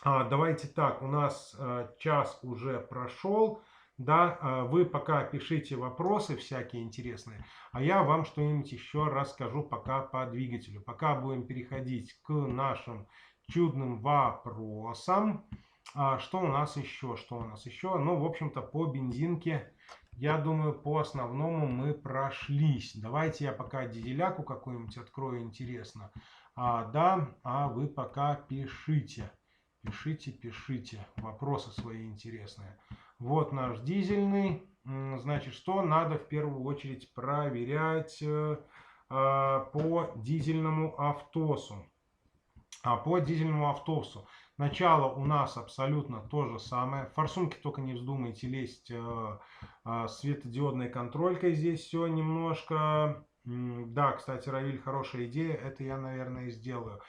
Давайте так, у нас час уже прошел, да, вы пока пишите вопросы всякие интересные, а я вам что-нибудь еще расскажу пока по двигателю. Пока будем переходить к нашим чудным вопросам. Что у нас еще? Ну, в общем-то, по бензинке, я думаю, по основному мы прошлись. Давайте я пока дизеляку какую-нибудь открою, интересно. Да, вы пока пишите. Пишите вопросы свои интересные. Вот наш дизельный. Значит, что надо в первую очередь проверять по дизельному автосу. По дизельному автосу. Начало у нас абсолютно то же самое. Форсунки только не вздумайте лезть. Светодиодной контролькой здесь все немножко. Да, кстати, Равиль, хорошая идея. Это я, наверное, сделаю.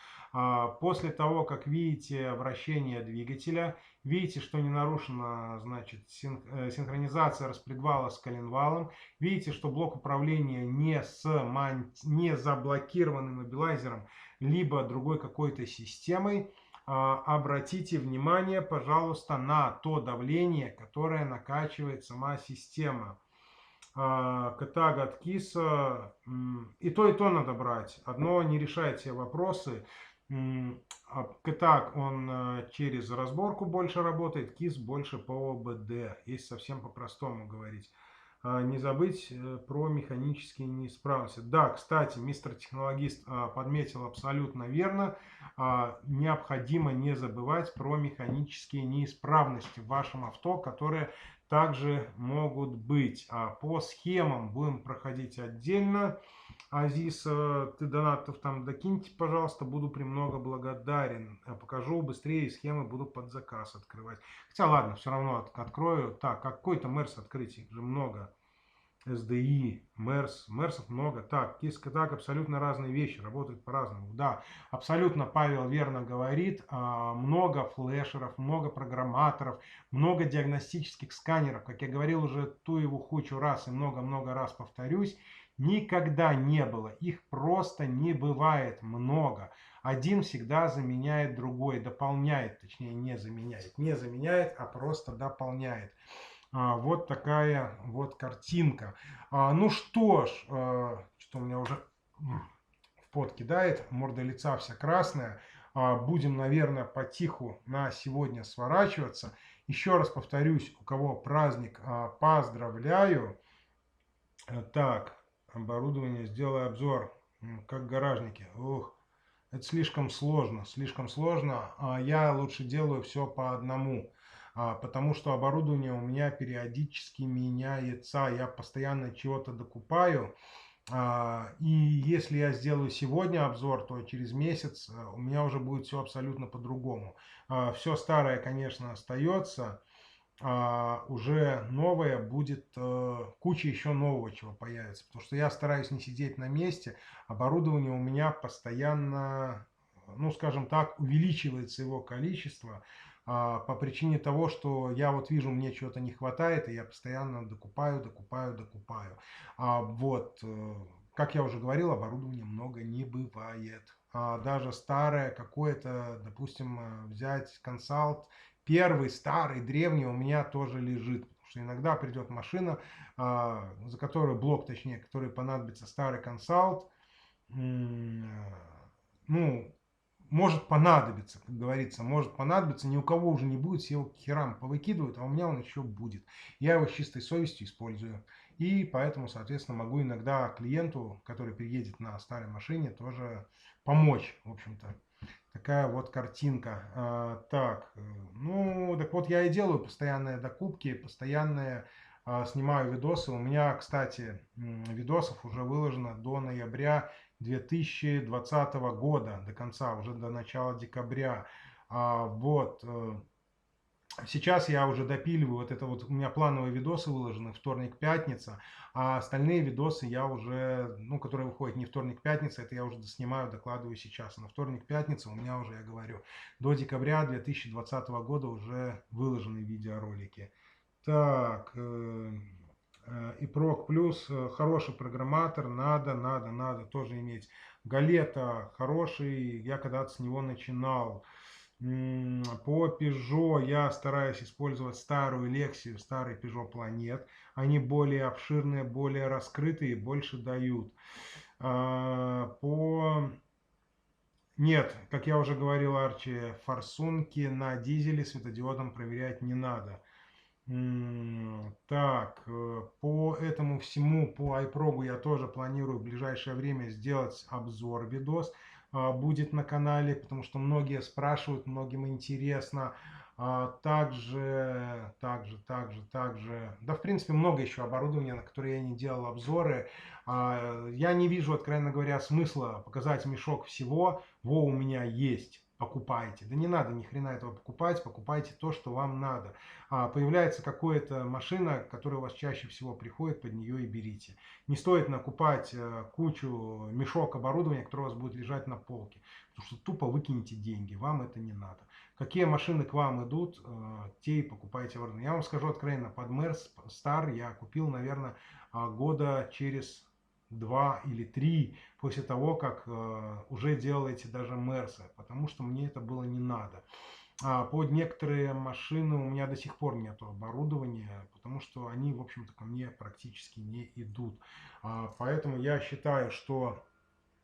После того, как видите вращение двигателя, видите, что не нарушена, значит, синхронизация распредвала с коленвалом, видите, что блок управления не заблокированным мобилайзером, либо другой какой-то системой, обратите внимание, пожалуйста, на то давление, которое накачивает сама система. Катага от КИСа, и то надо брать. Одно не решает все вопросы. Катаг, он через разборку больше работает, КИС больше по ОБД, если совсем по-простому говорить. Не забыть про механические неисправности. Да, кстати, мистер технологист подметил абсолютно верно. Необходимо не забывать про механические неисправности в вашем авто, которые также могут быть. По схемам будем проходить отдельно. Азис, ты донатов там докиньте, пожалуйста, буду премного благодарен. Покажу быстрее, схемы буду под заказ открывать. Хотя ладно, все равно открою. Так, какой-то Мерс открыть, их же много. SDI, Мерсов много. Так, так, абсолютно разные вещи, работают по-разному. Да, абсолютно Павел верно говорит. Много флешеров, много программаторов, много диагностических сканеров. Как я говорил уже ту его хучу раз и много-много раз повторюсь, никогда не было. Их просто не бывает много. Один всегда заменяет другой, дополняет, точнее не заменяет. Не заменяет, а просто дополняет. Вот такая вот картинка. Ну что ж, что у меня уже в пот кидает, морда лица вся красная. Будем, наверное, потиху на сегодня сворачиваться. Еще раз повторюсь, у кого праздник, поздравляю. Так, оборудование, сделай обзор, как гаражники. Ух, это слишком сложно, слишком сложно. Я лучше делаю все по одному. Потому что оборудование у меня периодически меняется, я постоянно чего-то докупаю, и если я сделаю сегодня обзор, то через месяц у меня уже будет все абсолютно по-другому. Все старое, конечно, остается, уже новое будет, куча еще нового чего появится, потому что я стараюсь не сидеть на месте, оборудование у меня постоянно, ну скажем так, увеличивается его количество, по причине того, что я вот вижу, мне чего-то не хватает, и я постоянно докупаю. Вот, как я уже говорил, оборудования много не бывает. Даже старое какое-то, допустим, взять консалт, первый, старый, древний у меня тоже лежит. Потому что иногда придет машина, за которую блок, точнее, который понадобится старый консалт, ну, может понадобиться, как говорится, может понадобиться, ни у кого уже не будет, все его к херам повыкидывают, а у меня он еще будет. Я его с чистой совестью использую. И поэтому, соответственно, могу иногда клиенту, который приедет на старой машине, тоже помочь, в общем-то. Такая вот картинка. Так, ну, так вот я и делаю постоянные докупки, постоянные снимаю видосы. У меня, кстати, видосов уже выложено до ноября 2020 года, до конца, уже до начала декабря. Вот. Сейчас я уже допиливаю, вот это вот у меня плановые видосы выложены вторник, пятница, а остальные видосы я уже, ну, которые выходят не вторник, пятница, это я уже снимаю, докладываю сейчас. А на вторник, пятница у меня уже, я говорю, до декабря 2020 года уже выложены видеоролики. Так, Ипрок плюс, хороший программатор, надо тоже иметь. Галета хороший, я когда-то с него начинал. По Peugeot я стараюсь использовать старую Lexia, старый Peugeot Planet. Они более обширные, более раскрытые, больше дают. По... Нет, как я уже говорил, Арчи, форсунки на дизеле светодиодом проверять не надо. Так, по этому всему, по iProgu я тоже планирую в ближайшее время сделать обзор видос. Будет на канале, потому что многие спрашивают, многим интересно. Также, да, в принципе, много еще оборудования, на которое я не делал обзоры. Я не вижу, откровенно говоря, смысла показать мешок всего. Во, у меня есть. Покупайте. Да не надо ни хрена этого покупать, покупайте то, что вам надо. Появляется какая-то машина, которая у вас чаще всего приходит, под нее и берите. Не стоит накупать кучу мешок оборудования, которое у вас будет лежать на полке, потому что тупо выкинете деньги, вам это не надо. Какие машины к вам идут, те и покупайте оборудование. Я вам скажу откровенно, под Мерс Star я купил, наверное, года через 2 или 3 после того, как уже делаете даже Мерсы, потому что мне это было не надо. Под некоторые машины у меня до сих пор нет оборудования, потому что они, в общем-то, ко мне практически не идут. Поэтому я считаю, что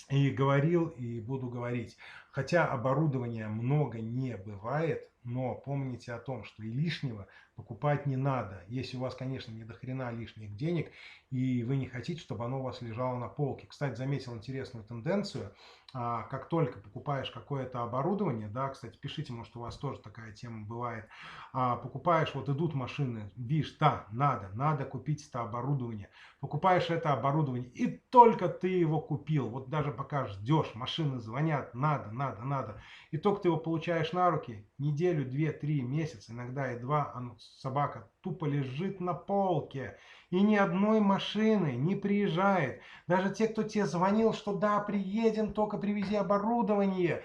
и говорил, и буду говорить. Хотя оборудования много не бывает, но помните о том, что и лишнего покупать не надо. Если у вас, конечно, не до хрена лишних денег, и вы не хотите, чтобы оно у вас лежало на полке. Кстати, заметил интересную тенденцию. Как только покупаешь какое-то оборудование, да, кстати, пишите, может, у вас тоже такая тема бывает, покупаешь, вот идут машины, видишь, да, надо купить это оборудование. Покупаешь это оборудование, и только ты его купил, вот даже пока ждешь, машины звонят, надо. И только ты его получаешь на руки, неделю, 2-3 месяца, иногда и 2, собака тупо лежит на полке. И ни одной машины не приезжает. Даже те, кто тебе звонил, что да, приедем, только привези оборудование,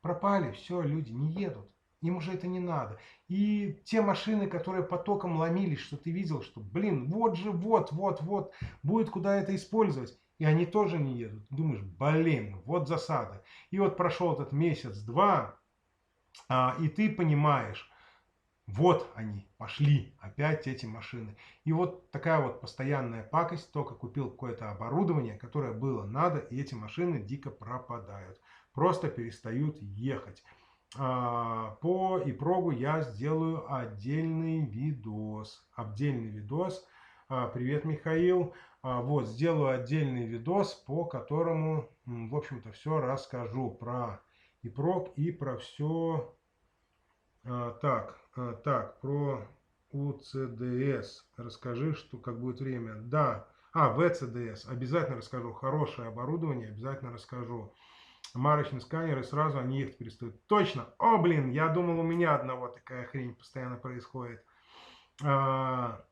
пропали, все, люди не едут. Им уже это не надо. И те машины, которые потоком ломились, что ты видел, что, блин, вот же, вот, будет куда это использовать. И они тоже не едут. Думаешь, блин, вот засада. И вот прошел этот месяц-два, и ты понимаешь, вот они, пошли опять эти машины. И вот такая вот постоянная пакость, только купил какое-то оборудование, которое было надо, и эти машины дико пропадают. Просто перестают ехать. По Ипрогу я сделаю отдельный видос. Привет, Михаил. Вот, сделаю отдельный видос, по которому, в общем-то, все расскажу про Ипрог и про все. Про УЦДС. Расскажи, что как будет время. Да. ВЦДС. Обязательно расскажу. Хорошее оборудование. Обязательно расскажу. Марочный сканер, и сразу они ехать перестают. Точно. О, блин, я думал, у меня одного такая хрень постоянно происходит. Как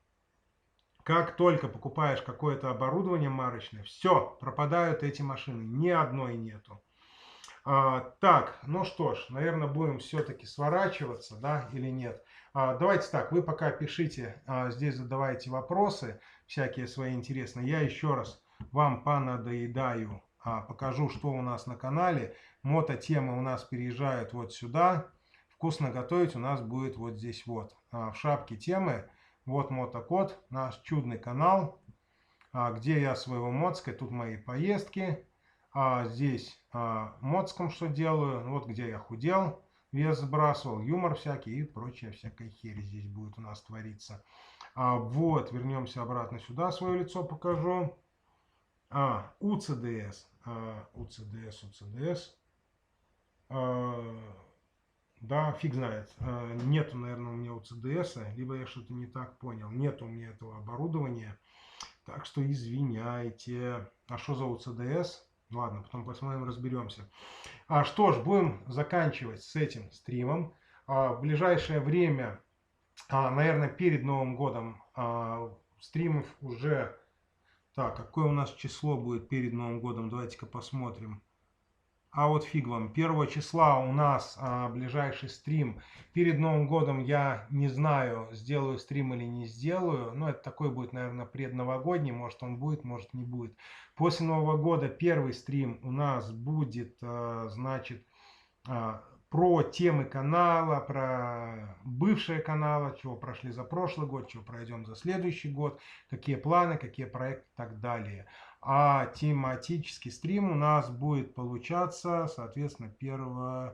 только покупаешь какое-то оборудование марочное, все, пропадают эти машины. Ни одной нету. Так, ну что ж, наверное, будем все-таки сворачиваться, да, или нет. Давайте так, вы пока пишите, здесь задавайте вопросы, всякие свои интересные. Я еще раз вам понадоедаю, покажу, что у нас на канале. Мототемы у нас переезжают вот сюда. Вкусно готовить у нас будет вот здесь вот. В шапке темы, вот мотокод, наш чудный канал, где я своего моцка, тут мои поездки. Здесь моцком что делаю, вот где я худел, вес сбрасывал, юмор всякий и прочая всякая херь здесь будет у нас твориться. Вот, вернемся обратно сюда, свое лицо покажу. УЦДС. Да, фиг знает. Нету, наверное, у меня у ЦДС, либо я что-то не так понял. Нет у меня этого оборудования. Так что извиняйте. А что за УЦДС? Ладно, потом посмотрим, разберемся. Что ж, будем заканчивать с этим стримом. В ближайшее время, наверное, перед Новым годом, стримов уже... Так, какое у нас число будет перед Новым годом? Давайте-ка посмотрим. А вот фиг вам. 1 числа у нас ближайший стрим. Перед Новым годом я не знаю, сделаю стрим или не сделаю. Но это такой будет, наверное, предновогодний. Может он будет, может не будет. После Нового года первый стрим у нас будет, значит, про темы канала, про бывшие каналы, чего прошли за прошлый год, чего пройдем за следующий год, какие планы, какие проекты и так далее. А тематический стрим у нас будет получаться, соответственно, 1,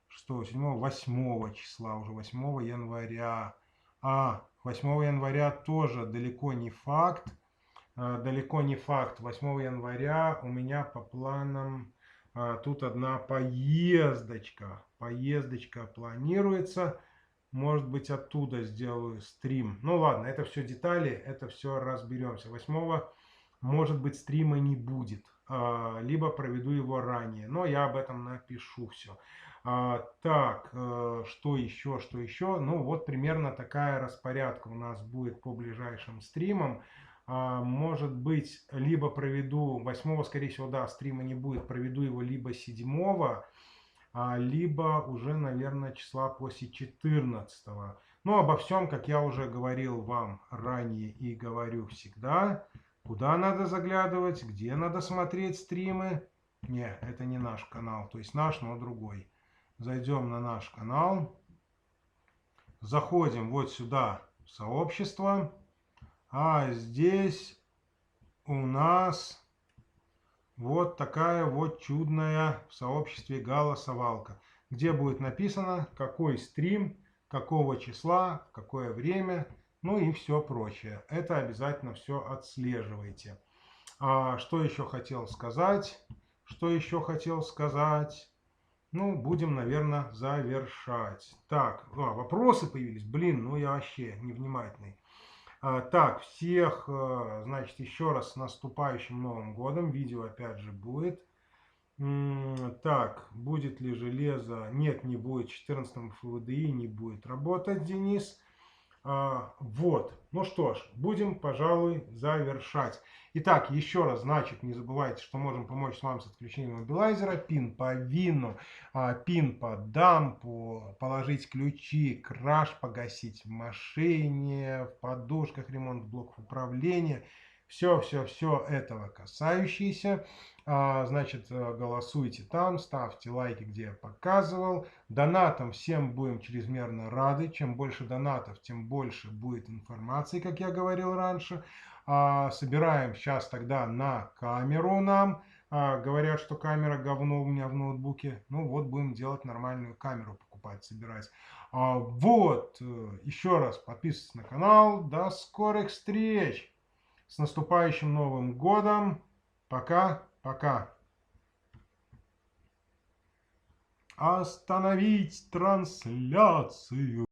6, 7, 8 числа, уже 8 января. 8 января тоже далеко не факт. Далеко не факт. 8 января у меня по планам тут одна поездочка. Поездочка планируется. Может быть, оттуда сделаю стрим. Ну ладно, это все детали, это все разберемся. 8 может быть, стрима не будет. Либо проведу его ранее. Но я об этом напишу все. Так, что еще, что еще? Ну, вот примерно такая распорядка у нас будет по ближайшим стримам. Может быть, либо проведу 8, скорее всего, да, стрима не будет, проведу его либо 7, либо уже, наверное, числа после 14. Ну, обо всем, как я уже говорил вам ранее и говорю всегда, куда надо заглядывать, где надо смотреть стримы. Не, это не наш канал, то есть наш, но другой. Зайдем на наш канал, заходим вот сюда в сообщество. Здесь у нас вот такая вот чудная в сообществе голосовалка, где будет написано, какой стрим, какого числа, какое время, ну и все прочее. Это обязательно все отслеживайте. Что еще хотел сказать? Что еще хотел сказать? Ну, будем, наверное, завершать. Так, вопросы появились. Блин, ну я вообще невнимательный. Так, всех, значит, еще раз с наступающим Новым годом. Видео опять же будет. Так, будет ли железо? Нет, не будет. В 14 ФВДИ не будет работать, Денис. Вот. Ну что ж, будем, пожалуй, завершать. Итак, еще раз, значит, не забывайте, что можем помочь вам с отключением мобилайзера. Пин по ВИНу, пин по дампу, положить ключи, краш погасить в машине, в подушках, ремонт блоков управления. Все этого касающееся. Значит, голосуйте там, ставьте лайки, где я показывал. Донатом всем будем чрезмерно рады. Чем больше донатов, тем больше будет информации, как я говорил раньше. Собираем сейчас тогда на камеру нам. Говорят, что камера говно у меня в ноутбуке. Ну вот, будем делать нормальную камеру, покупать, собирать. Вот, еще раз подписывайтесь на канал. До скорых встреч! С наступающим Новым годом! Пока-пока! Остановить трансляцию!